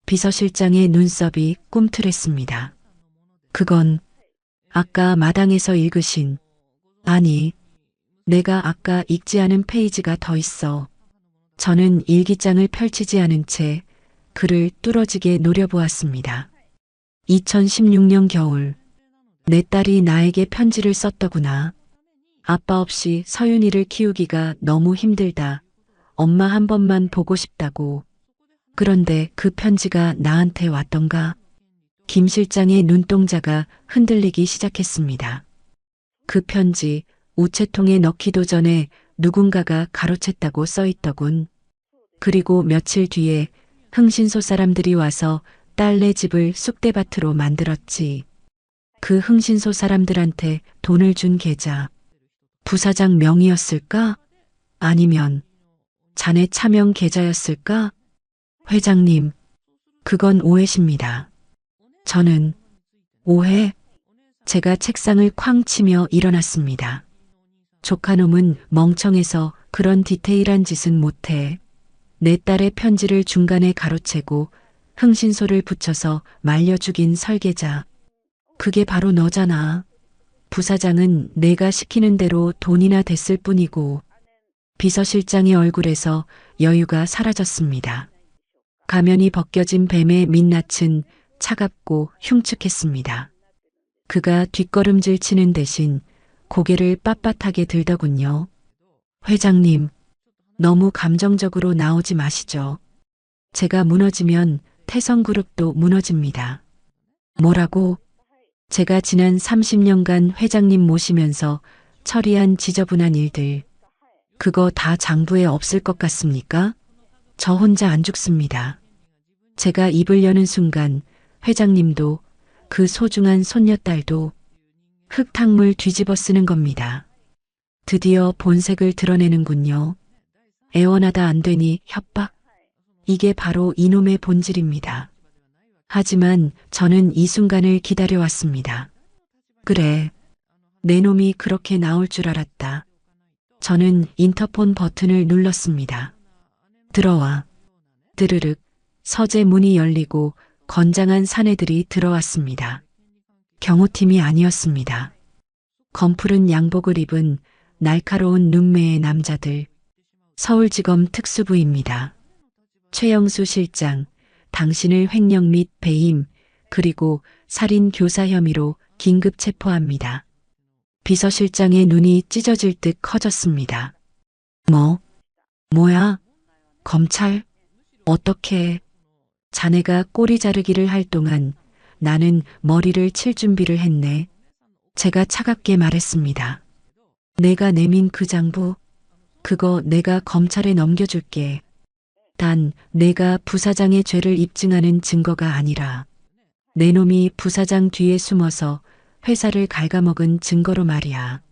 Speaker 2: 비서실장의 눈썹이 꿈틀했습니다. 그건 아까 마당에서 읽으신, 아니, 내가 아까 읽지 않은 페이지가 더 있어. 저는 일기장을 펼치지 않은 채 그를 뚫어지게 노려보았습니다. 2016년 겨울, 내 딸이 나에게 편지를 썼더구나. 아빠 없이 서윤이를 키우기가 너무 힘들다. 엄마 한 번만 보고 싶다고. 그런데 그 편지가 나한테 왔던가? 김 실장의 눈동자가 흔들리기 시작했습니다. 그 편지 우체통에 넣기도 전에 누군가가 가로챘다고 써있더군. 그리고 며칠 뒤에 흥신소 사람들이 와서 딸네 집을 쑥대밭으로 만들었지. 그 흥신소 사람들한테 돈을 준 계좌. 부사장 명의였을까? 아니면 자네 차명 계좌였을까? 회장님, 그건 오해십니다. 저는 오해? 제가 책상을 쾅 치며 일어났습니다. 조카놈은 멍청해서 그런 디테일한 짓은 못해. 내 딸의 편지를 중간에 가로채고 흥신소를 붙여서 말려 죽인 설계자. 그게 바로 너잖아. 부사장은 내가 시키는 대로 돈이나 댔을 뿐이고. 비서실장의 얼굴에서 여유가 사라졌습니다. 가면이 벗겨진 뱀의 민낯은 차갑고 흉측했습니다. 그가 뒷걸음질 치는 대신 고개를 빳빳하게 들더군요. 회장님, 너무 감정적으로 나오지 마시죠. 제가 무너지면 태성그룹도 무너집니다. 뭐라고? 제가 지난 30년간 회장님 모시면서 처리한 지저분한 일들, 그거 다 장부에 없을 것 같습니까? 저 혼자 안 죽습니다. 제가 입을 여는 순간 회장님도 그 소중한 손녀딸도 흙탕물 뒤집어 쓰는 겁니다. 드디어 본색을 드러내는군요. 애원하다 안 되니 협박? 이게 바로 이놈의 본질입니다. 하지만 저는 이 순간을 기다려왔습니다. 그래, 내 놈이 그렇게 나올 줄 알았다. 저는 인터폰 버튼을 눌렀습니다. 들어와. 드르륵 서재 문이 열리고 건장한 사내들이 들어왔습니다. 경호팀이 아니었습니다. 검푸른 양복을 입은 날카로운 눈매의 남자들. 서울지검 특수부입니다. 최영수 실장, 당신을 횡령 및 배임, 그리고 살인 교사 혐의로 긴급 체포합니다. 비서실장의 눈이 찢어질 듯 커졌습니다. 뭐야? 검찰? 어떻게? 자네가 꼬리 자르기를 할 동안 나는 머리를 칠 준비를 했네. 제가 차갑게 말했습니다. 내가 내민 그 장부, 그거 내가 검찰에 넘겨줄게. 단 내가 부사장의 죄를 입증하는 증거가 아니라 내 놈이 부사장 뒤에 숨어서 회사를 갉아먹은 증거로 말이야.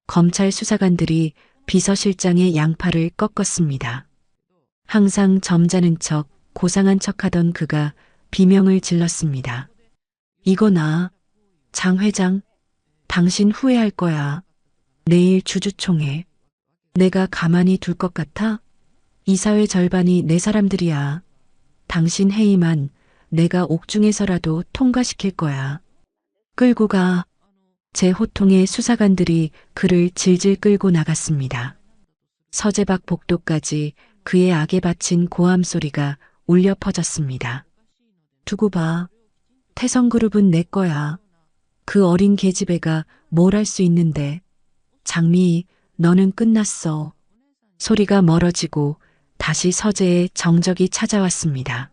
Speaker 2: 검찰 수사관들이 비서실장의 양팔을 꺾었습니다. 항상 점잖은 척, 고상한 척하던 그가 비명을 질렀습니다. 이거 나, 장 회장, 당신 후회할 거야. 내일 주주총회. 내가 가만히 둘 것 같아? 이사회 절반이 내 사람들이야. 당신 해임안 내가 옥중에서라도 통과시킬 거야. 끌고 가. 제 호통에 수사관들이 그를 질질 끌고 나갔습니다. 서재 밖 복도까지 그의 악에 바친 고함 소리가 울려 퍼졌습니다. 두고 봐. 태성그룹은 내 거야. 그 어린 계집애가 뭘 할 수 있는데. 장미, 너는 끝났어. 소리가 멀어지고 다시 서재에 정적이 찾아왔습니다.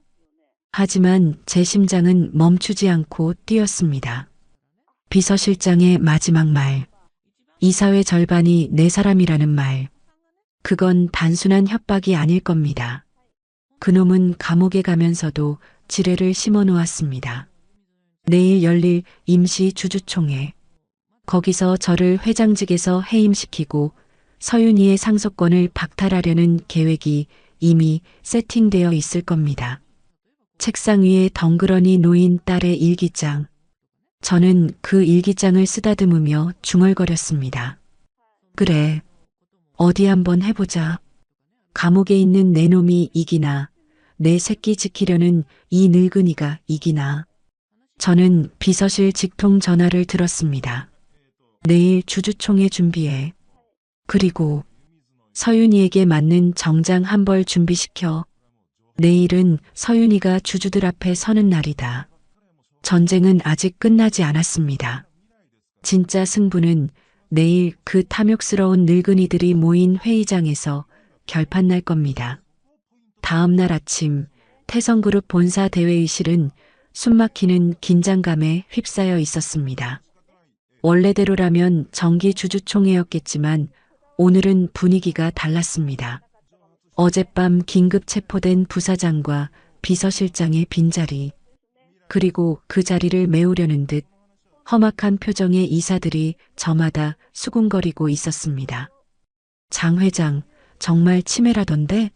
Speaker 2: 하지만 제 심장은 멈추지 않고 뛰었습니다. 비서실장의 마지막 말. 이사회 절반이 내 사람이라는 말. 그건 단순한 협박이 아닐 겁니다. 그놈은 감옥에 가면서도 지뢰를 심어 놓았습니다. 내일 열릴 임시 주주총회. 거기서 저를 회장직에서 해임시키고 서윤이의 상속권을 박탈하려는 계획이 이미 세팅되어 있을 겁니다. 책상 위에 덩그러니 놓인 딸의 일기장. 저는 그 일기장을 쓰다듬으며 중얼거렸습니다. 그래, 어디 한번 해보자. 감옥에 있는 내 놈이 이기나, 내 새끼 지키려는 이 늙은이가 이기나. 저는 비서실 직통 전화를 들었습니다. 내일 주주총회 준비해. 그리고 서윤이에게 맞는 정장 한 벌 준비시켜. 내일은 서윤이가 주주들 앞에 서는 날이다. 전쟁은 아직 끝나지 않았습니다. 진짜 승부는 내일 그 탐욕스러운 늙은이들이 모인 회의장에서 결판날 겁니다. 다음 날 아침 태성그룹 본사 대회의실은 숨막히는 긴장감에 휩싸여 있었습니다. 원래대로라면 정기 주주총회였겠지만 오늘은 분위기가 달랐습니다. 어젯밤 긴급 체포된 부사장과 비서실장의 빈자리, 그리고 그 자리를 메우려는 듯 험악한 표정의 이사들이 저마다 수군거리고 있었습니다. 장 회장, 정말 치매라던데?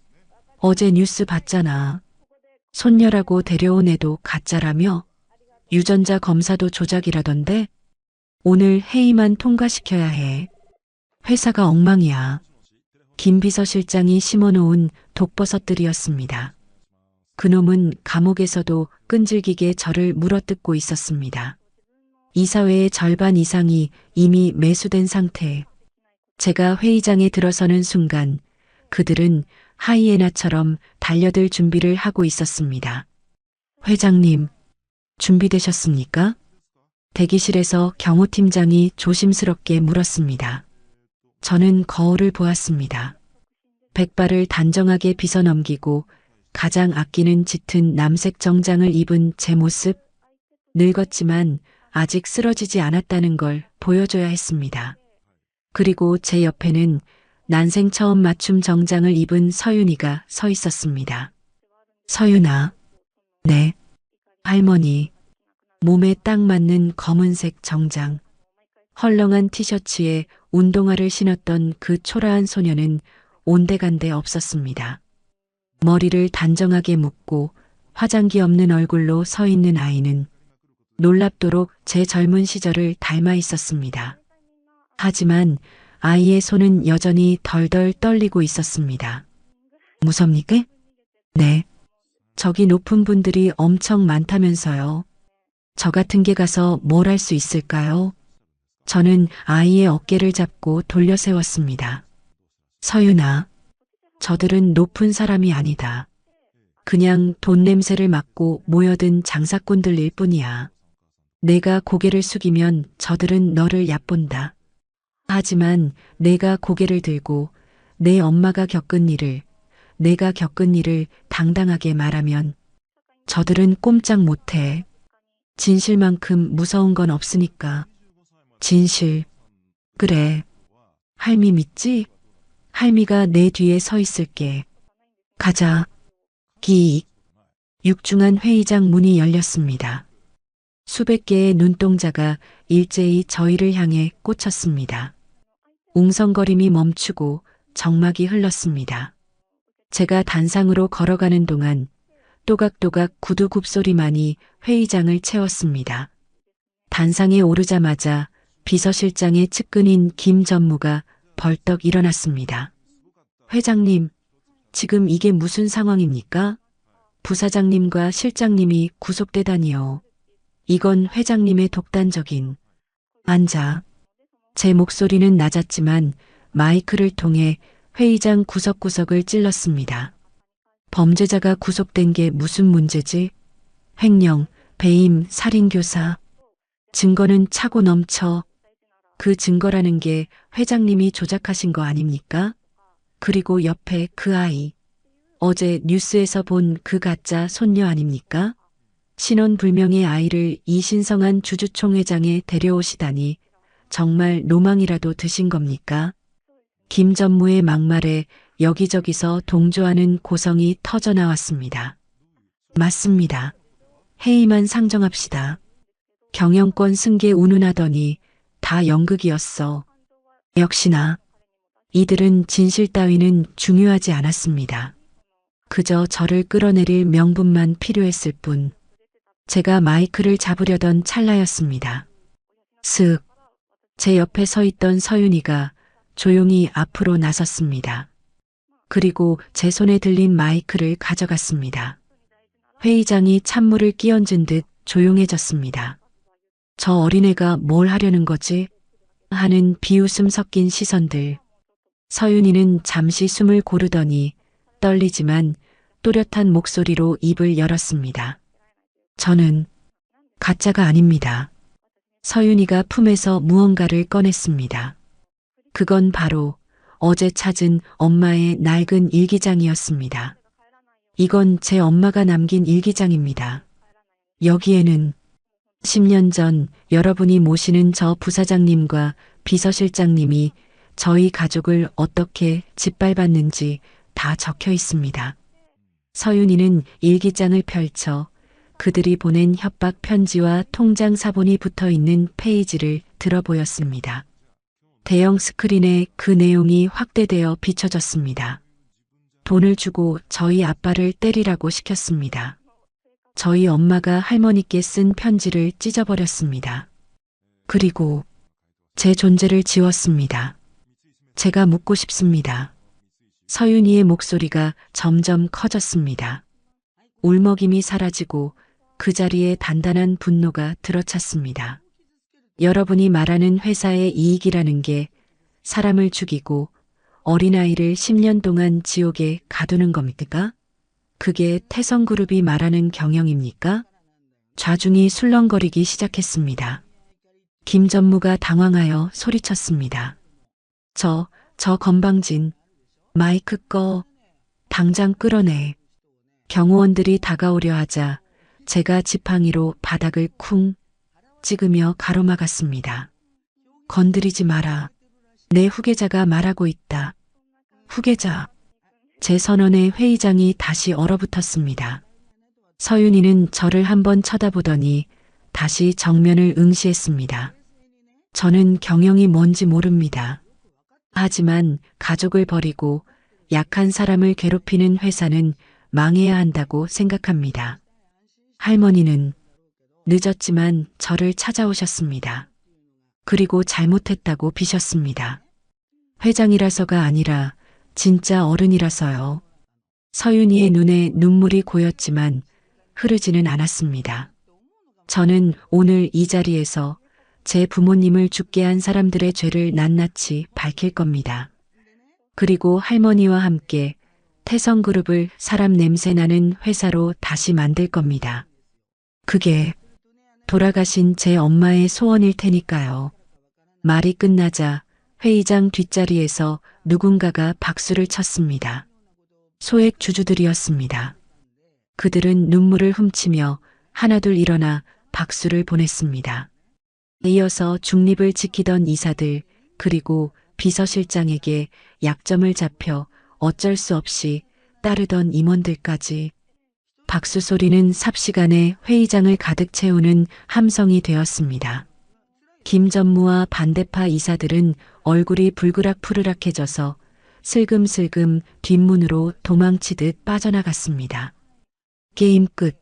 Speaker 2: 어제 뉴스 봤잖아. 손녀라고 데려온 애도 가짜라며? 유전자 검사도 조작이라던데? 오늘 회의만 통과시켜야 해. 회사가 엉망이야. 김 비서실장이 심어놓은 독버섯들이었습니다. 그놈은 감옥에서도 끈질기게 저를 물어뜯고 있었습니다. 이사회의 절반 이상이 이미 매수된 상태. 제가 회의장에 들어서는 순간 그들은 하이에나처럼 달려들 준비를 하고 있었습니다. 회장님, 준비되셨습니까? 대기실에서 경호팀장이 조심스럽게 물었습니다. 저는 거울을 보았습니다. 백발을 단정하게 빗어넘기고 가장 아끼는 짙은 남색 정장을 입은 제 모습. 늙었지만 아직 쓰러지지 않았다는 걸 보여줘야 했습니다. 그리고 제 옆에는 난생 처음 맞춤 정장을 입은 서윤이가 서 있었습니다. 서윤아. 네. 할머니. 몸에 딱 맞는 검은색 정장. 헐렁한 티셔츠에 운동화를 신었던 그 초라한 소녀는 온데간데 없었습니다. 머리를 단정하게 묶고 화장기 없는 얼굴로 서 있는 아이는 놀랍도록 제 젊은 시절을 닮아 있었습니다. 하지만 아이의 손은 여전히 덜덜 떨리고 있었습니다. 무섭니까? 네. 저기 높은 분들이 엄청 많다면서요. 저 같은 게 가서 뭘 할 수 있을까요? 저는 아이의 어깨를 잡고 돌려 세웠습니다. 서윤아, 저들은 높은 사람이 아니다. 그냥 돈 냄새를 맡고 모여든 장사꾼들일 뿐이야. 내가 고개를 숙이면 저들은 너를 얕본다. 하지만 내가 고개를 들고 내 엄마가 겪은 일을, 내가 겪은 일을 당당하게 말하면 저들은 꼼짝 못해. 진실만큼 무서운 건 없으니까. 진실. 그래. 할미 믿지? 할미가 내 뒤에 서 있을게. 가자. 기익. 육중한 회의장 문이 열렸습니다. 수백 개의 눈동자가 일제히 저희를 향해 꽂혔습니다. 웅성거림이 멈추고 정막이 흘렀습니다. 제가 단상으로 걸어가는 동안 또각또각 구두 굽소리만이 회의장을 채웠습니다. 단상에 오르자마자 비서실장의 측근인 김 전무가 벌떡 일어났습니다. 회장님, 지금 이게 무슨 상황입니까? 부사장님과 실장님이 구속되다니요. 이건 회장님의 독단적인. 앉아. 제 목소리는 낮았지만 마이크를 통해 회의장 구석구석을 찔렀습니다. 범죄자가 구속된 게 무슨 문제지? 횡령, 배임, 살인교사. 증거는 차고 넘쳐. 그 증거라는 게 회장님이 조작하신 거 아닙니까? 그리고 옆에 그 아이. 어제 뉴스에서 본 그 가짜 손녀 아닙니까? 신원불명의 아이를 이 신성한 주주총회장에 데려오시다니 정말 로망이라도 드신 겁니까? 김 전무의 막말에 여기저기서 동조하는 고성이 터져나왔습니다. 맞습니다. 회의만 상정합시다. 경영권 승계 운운하더니 다 연극이었어. 역시나 이들은 진실 따위는 중요하지 않았습니다. 그저 저를 끌어내릴 명분만 필요했을 뿐. 제가 마이크를 잡으려던 찰나였습니다. 슥. 제 옆에 서 있던 서윤이가 조용히 앞으로 나섰습니다. 그리고 제 손에 들린 마이크를 가져갔습니다. 회의장이 찬물을 끼얹은 듯 조용해졌습니다. 저 어린애가 뭘 하려는 거지? 하는 비웃음 섞인 시선들. 서윤이는 잠시 숨을 고르더니 떨리지만 또렷한 목소리로 입을 열었습니다. 저는 가짜가 아닙니다. 서윤이가 품에서 무언가를 꺼냈습니다. 그건 바로 어제 찾은 엄마의 낡은 일기장이었습니다. 이건 제 엄마가 남긴 일기장입니다. 여기에는 10년 전 여러분이 모시는 저 부사장님과 비서실장님이 저희 가족을 어떻게 짓밟았는지 다 적혀 있습니다. 서윤이는 일기장을 펼쳐 그들이 보낸 협박 편지와 통장 사본이 붙어 있는 페이지를 들어보였습니다. 대형 스크린에 그 내용이 확대되어 비춰졌습니다. 돈을 주고 저희 아빠를 때리라고 시켰습니다. 저희 엄마가 할머니께 쓴 편지를 찢어버렸습니다. 그리고 제 존재를 지웠습니다. 제가 묻고 싶습니다. 서윤이의 목소리가 점점 커졌습니다. 울먹임이 사라지고 그 자리에 단단한 분노가 들어찼습니다. 여러분이 말하는 회사의 이익이라는 게 사람을 죽이고 어린아이를 10년 동안 지옥에 가두는 겁니까? 그게 태성그룹이 말하는 경영입니까? 좌중이 술렁거리기 시작했습니다. 김 전무가 당황하여 소리쳤습니다. 저 건방진, 마이크 꺼, 당장 끌어내. 경호원들이 다가오려 하자 제가 지팡이로 바닥을 쿵 찍으며 가로막았습니다. 건드리지 마라. 내 후계자가 말하고 있다. 후계자. 제 선언에 회의장이 다시 얼어붙었습니다. 서윤이는 저를 한번 쳐다보더니 다시 정면을 응시했습니다. 저는 경영이 뭔지 모릅니다. 하지만 가족을 버리고 약한 사람을 괴롭히는 회사는 망해야 한다고 생각합니다. 할머니는 늦었지만 저를 찾아오셨습니다. 그리고 잘못했다고 비셨습니다. 회장이라서가 아니라 진짜 어른이라서요. 서윤이의 눈에 눈물이 고였지만 흐르지는 않았습니다. 저는 오늘 이 자리에서 제 부모님을 죽게 한 사람들의 죄를 낱낱이 밝힐 겁니다. 그리고 할머니와 함께 태성그룹을 사람 냄새 나는 회사로 다시 만들 겁니다. 그게 돌아가신 제 엄마의 소원일 테니까요. 말이 끝나자 회의장 뒷자리에서 누군가가 박수를 쳤습니다. 소액 주주들이었습니다. 그들은 눈물을 훔치며 하나둘 일어나 박수를 보냈습니다. 이어서 중립을 지키던 이사들 그리고 비서실장에게 약점을 잡혀 어쩔 수 없이 따르던 임원들까지 박수 소리는 삽시간에 회의장을 가득 채우는 함성이 되었습니다. 김 전무와 반대파 이사들은 얼굴이 불그락푸르락해져서 슬금슬금 뒷문으로 도망치듯 빠져나갔습니다. 게임 끝.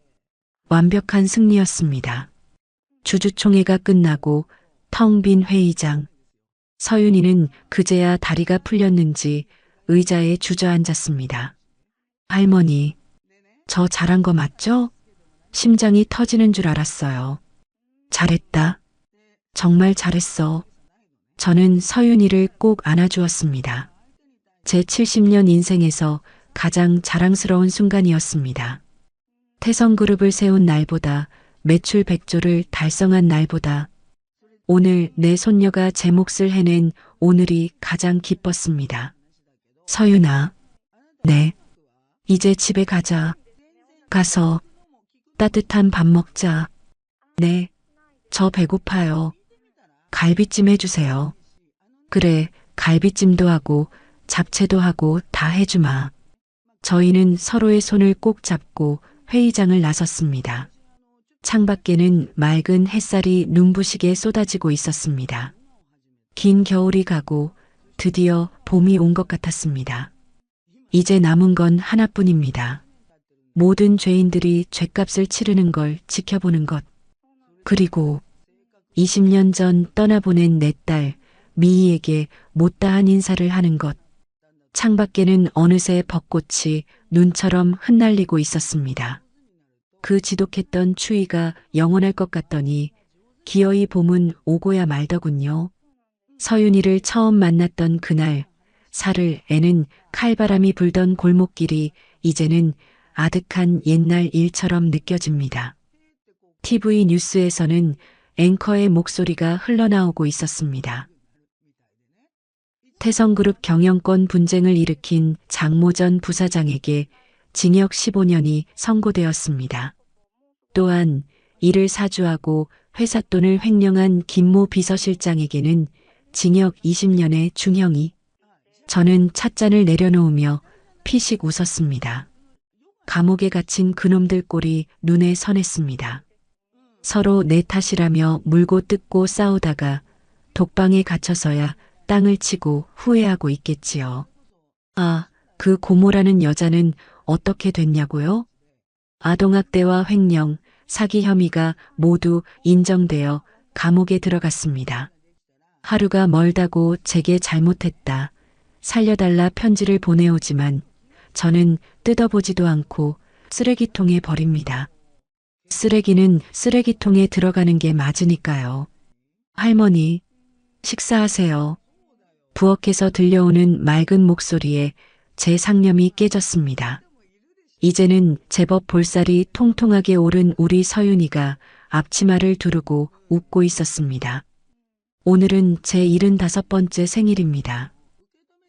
Speaker 2: 완벽한 승리였습니다. 주주총회가 끝나고 텅 빈 회의장. 서윤이는 그제야 다리가 풀렸는지 의자에 주저앉았습니다. 할머니, 저 잘한 거 맞죠? 심장이 터지는 줄 알았어요. 잘했다. 정말 잘했어. 저는 서윤이를 꼭 안아주었습니다. 제 70년 인생에서 가장 자랑스러운 순간이었습니다. 태성그룹을 세운 날보다 매출 100조를 달성한 날보다 오늘 내 손녀가 제 몫을 해낸 오늘이 가장 기뻤습니다. 서윤아, 네. 이제 집에 가자. 가서 따뜻한 밥 먹자. 네. 저 배고파요. 갈비찜 해주세요. 그래, 갈비찜도 하고 잡채도 하고 다 해주마. 저희는 서로의 손을 꼭 잡고 회의장을 나섰습니다. 창밖에는 맑은 햇살이 눈부시게 쏟아지고 있었습니다. 긴 겨울이 가고 드디어 봄이 온 것 같았습니다. 이제 남은 건 하나뿐입니다. 모든 죄인들이 죗값을 치르는 걸 지켜보는 것. 그리고 20년 전 떠나보낸 내 딸 미희에게 못다한 인사를 하는 것. 창밖에는 어느새 벚꽃이 눈처럼 흩날리고 있었습니다. 그 지독했던 추위가 영원할 것 같더니 기어이 봄은 오고야 말더군요. 서윤이를 처음 만났던 그날 살을 애는 칼바람이 불던 골목길이 이제는 아득한 옛날 일처럼 느껴집니다. TV 뉴스에서는 앵커의 목소리가 흘러나오고 있었습니다. 태성그룹 경영권 분쟁을 일으킨 장모전 부사장에게 징역 15년이 선고되었습니다. 또한 이를 사주하고 회사 돈을 횡령한 김모 비서실장에게는 징역 20년의 중형이. 저는 찻잔을 내려놓으며 피식 웃었습니다. 감옥에 갇힌 그놈들 꼴이 눈에 선했습니다. 서로 내 탓이라며 물고 뜯고 싸우다가 독방에 갇혀서야 땅을 치고 후회하고 있겠지요. 아, 그 고모라는 여자는 어떻게 됐냐고요? 아동학대와 횡령, 사기 혐의가 모두 인정되어 감옥에 들어갔습니다. 하루가 멀다고 제게 잘못했다, 살려달라 편지를 보내오지만 저는 뜯어보지도 않고 쓰레기통에 버립니다. 쓰레기는 쓰레기통에 들어가는 게 맞으니까요. 할머니, 식사하세요. 부엌에서 들려오는 맑은 목소리에 제 상념이 깨졌습니다. 이제는 제법 볼살이 통통하게 오른 우리 서윤이가 앞치마를 두르고 웃고 있었습니다. 오늘은 제 75번째 생일입니다.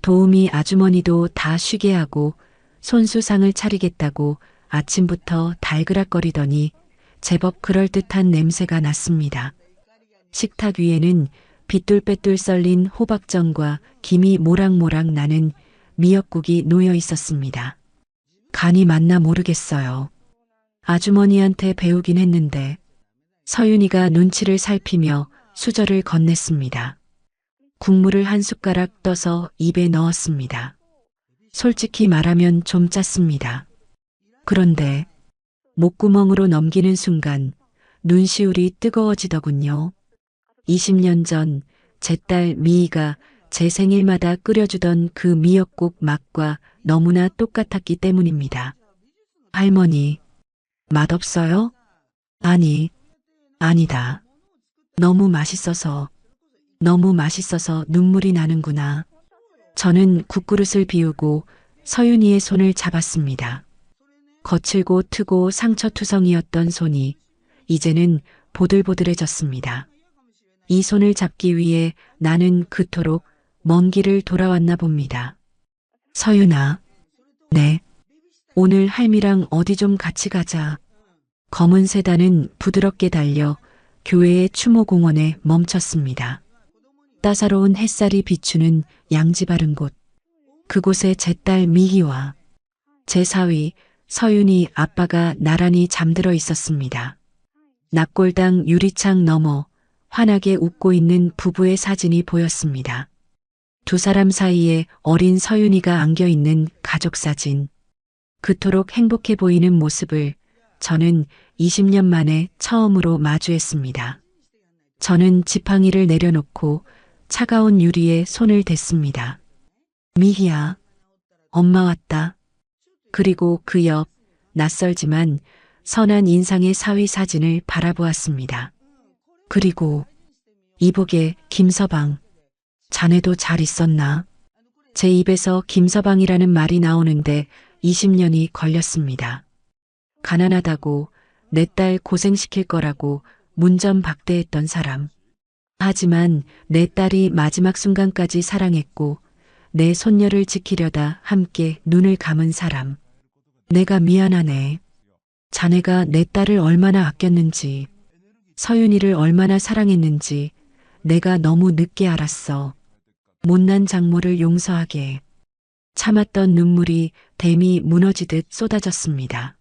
Speaker 2: 도우미 아주머니도 다 쉬게 하고 손수상을 차리겠다고 아침부터 달그락거리더니 제법 그럴듯한 냄새가 났습니다. 식탁 위에는 빗돌빼돌 썰린 호박전과 김이 모락모락 나는 미역국이 놓여 있었습니다. 간이 맞나 모르겠어요. 아주머니한테 배우긴 했는데. 서윤이가 눈치를 살피며 수저를 건넸습니다. 국물을 한 숟가락 떠서 입에 넣었습니다. 솔직히 말하면 좀 짰습니다. 그런데 목구멍으로 넘기는 순간 눈시울이 뜨거워지더군요. 20년 전 제 딸 미희가 제 생일마다 끓여주던 그 미역국 맛과 너무나 똑같았기 때문입니다. 할머니, 맛없어요? 아니, 아니다. 너무 맛있어서 눈물이 나는구나. 저는 국그릇을 비우고 서윤이의 손을 잡았습니다. 거칠고 트고 상처투성이었던 손이 이제는 보들보들해졌습니다. 이 손을 잡기 위해 나는 그토록 먼 길을 돌아왔나 봅니다. 서윤아, 네. 오늘 할미랑 어디 좀 같이 가자. 검은 세단은 부드럽게 달려 교회의 추모공원에 멈췄습니다. 따사로운 햇살이 비추는 양지 바른 곳. 그곳에 제 딸 미희와 제 사위 서윤이 아빠가 나란히 잠들어 있었습니다. 낙골당 유리창 너머 환하게 웃고 있는 부부의 사진이 보였습니다. 두 사람 사이에 어린 서윤이가 안겨있는 가족사진. 그토록 행복해 보이는 모습을 저는 20년 만에 처음으로 마주했습니다. 저는 지팡이를 내려놓고 차가운 유리에 손을 댔습니다. 미희야, 엄마 왔다. 그리고 그 옆 낯설지만 선한 인상의 사위 사진을 바라보았습니다. 그리고 이복의 김서방, 자네도 잘 있었나? 제 입에서 김서방이라는 말이 나오는데 20년이 걸렸습니다. 가난하다고 내 딸 고생시킬 거라고 문전박대했던 사람. 하지만 내 딸이 마지막 순간까지 사랑했고 내 손녀를 지키려다 함께 눈을 감은 사람. 내가 미안하네. 자네가 내 딸을 얼마나 아꼈는지, 서윤이를 얼마나 사랑했는지 내가 너무 늦게 알았어. 못난 장모를 용서하게. 참았던 눈물이 댐이 무너지듯 쏟아졌습니다.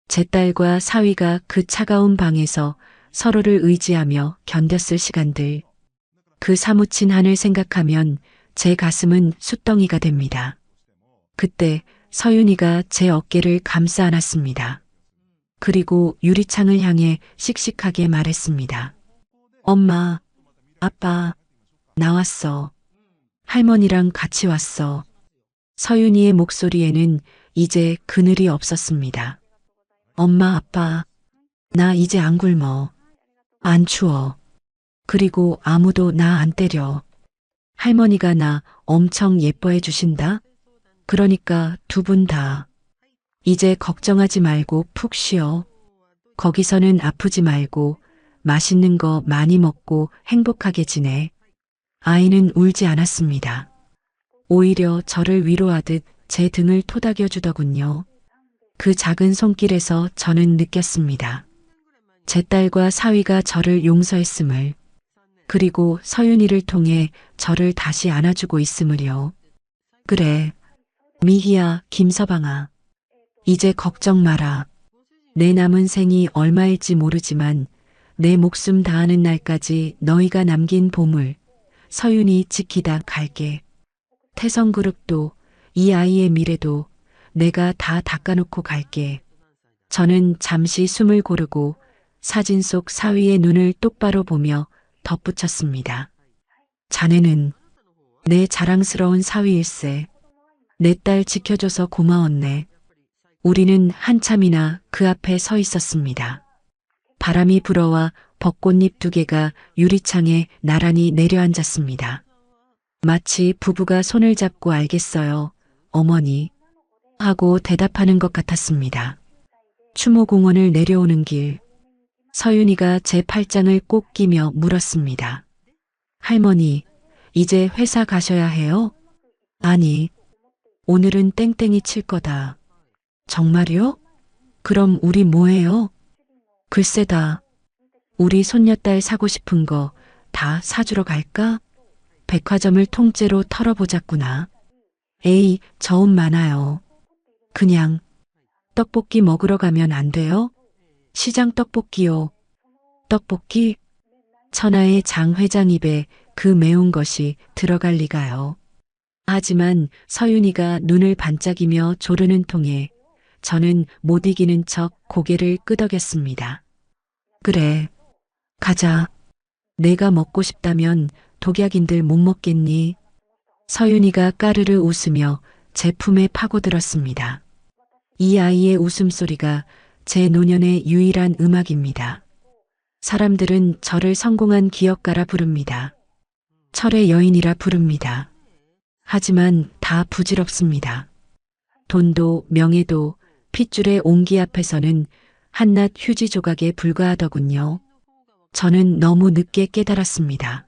Speaker 2: 제 딸과 사위가 그 차가운 방에서 서로를 의지하며 견뎠을 시간들. 그 사무친 한을 생각하면 제 가슴은 숫덩이가 됩니다. 그때 서윤이가 제 어깨를 감싸 안았습니다. 그리고 유리창을 향해 씩씩하게 말했습니다. 엄마, 아빠, 나왔어. 할머니랑 같이 왔어. 서윤이의 목소리에는 이제 그늘이 없었습니다. 엄마, 아빠, 나 이제 안 굶어. 안 추워. 그리고 아무도 나 안 때려. 할머니가 나 엄청 예뻐해 주신다? 그러니까 두 분 다. 이제 걱정하지 말고 푹 쉬어. 거기서는 아프지 말고 맛있는 거 많이 먹고 행복하게 지내. 아이는 울지 않았습니다. 오히려 저를 위로하듯 제 등을 토닥여 주더군요. 그 작은 손길에서 저는 느꼈습니다. 제 딸과 사위가 저를 용서했음을, 그리고 서윤이를 통해 저를 다시 안아주고 있음을요. 그래, 미희야, 김서방아. 이제 걱정 마라. 내 남은 생이 얼마일지 모르지만 내 목숨 다하는 날까지 너희가 남긴 보물, 서윤이 지키다 갈게. 태성그룹도 이 아이의 미래도 내가 다 닦아놓고 갈게. 저는 잠시 숨을 고르고 사진 속 사위의 눈을 똑바로 보며 덧붙였습니다. 자네는 내 자랑스러운 사위일세. 내 딸 지켜줘서 고마웠네. 우리는 한참이나 그 앞에 서 있었습니다. 바람이 불어와 벚꽃잎 2개가 유리창에 나란히 내려앉았습니다. 마치 부부가 손을 잡고 알겠어요, 어머니, 하고 대답하는 것 같았습니다. 추모공원을 내려오는 길, 서윤이가 제 팔짱을 꼭 끼며 물었습니다. 할머니, 이제 회사 가셔야 해요? 아니, 오늘은 땡땡이 칠 거다. 정말요? 그럼 우리 뭐해요? 글쎄다. 우리 손녀딸 사고 싶은 거 다 사주러 갈까? 백화점을 통째로 털어보자꾸나. 에이, 저음 많아요. 그냥 떡볶이 먹으러 가면 안 돼요? 시장 떡볶이요. 떡볶이? 천하의 장 회장 입에 그 매운 것이 들어갈 리가요. 하지만 서윤이가 눈을 반짝이며 조르는 통에 저는 못 이기는 척 고개를 끄덕였습니다. 그래, 가자. 내가 먹고 싶다면 독약인들 못 먹겠니? 서윤이가 까르르 웃으며 제 품에 파고들었습니다. 이 아이의 웃음소리가 제 노년의 유일한 음악입니다. 사람들은 저를 성공한 기업가라 부릅니다. 철의 여인이라 부릅니다. 하지만 다 부질없습니다. 돈도 명예도 핏줄의 온기 앞에서는 한낱 휴지 조각에 불과하더군요. 저는 너무 늦게 깨달았습니다.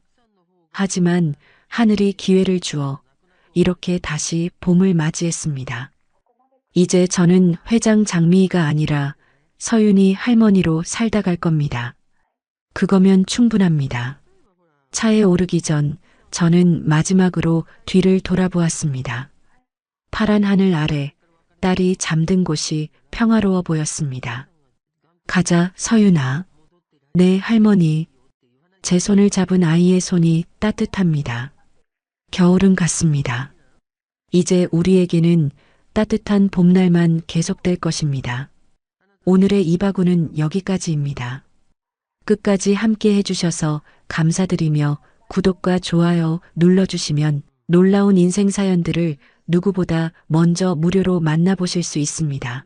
Speaker 2: 하지만 하늘이 기회를 주어 이렇게 다시 봄을 맞이했습니다. 이제 저는 회장 장미희가 아니라 서윤이 할머니로 살다 갈 겁니다. 그거면 충분합니다. 차에 오르기 전 저는 마지막으로 뒤를 돌아보았습니다. 파란 하늘 아래 딸이 잠든 곳이 평화로워 보였습니다. 가자, 서윤아. 네, 할머니. 제 손을 잡은 아이의 손이 따뜻합니다. 겨울은 갔습니다. 이제 우리에게는 따뜻한 봄날만 계속될 것입니다. 오늘의 이바구는 여기까지입니다. 끝까지 함께 해주셔서 감사드리며 구독과 좋아요 눌러주시면 놀라운 인생 사연들을 누구보다 먼저 무료로 만나보실 수 있습니다.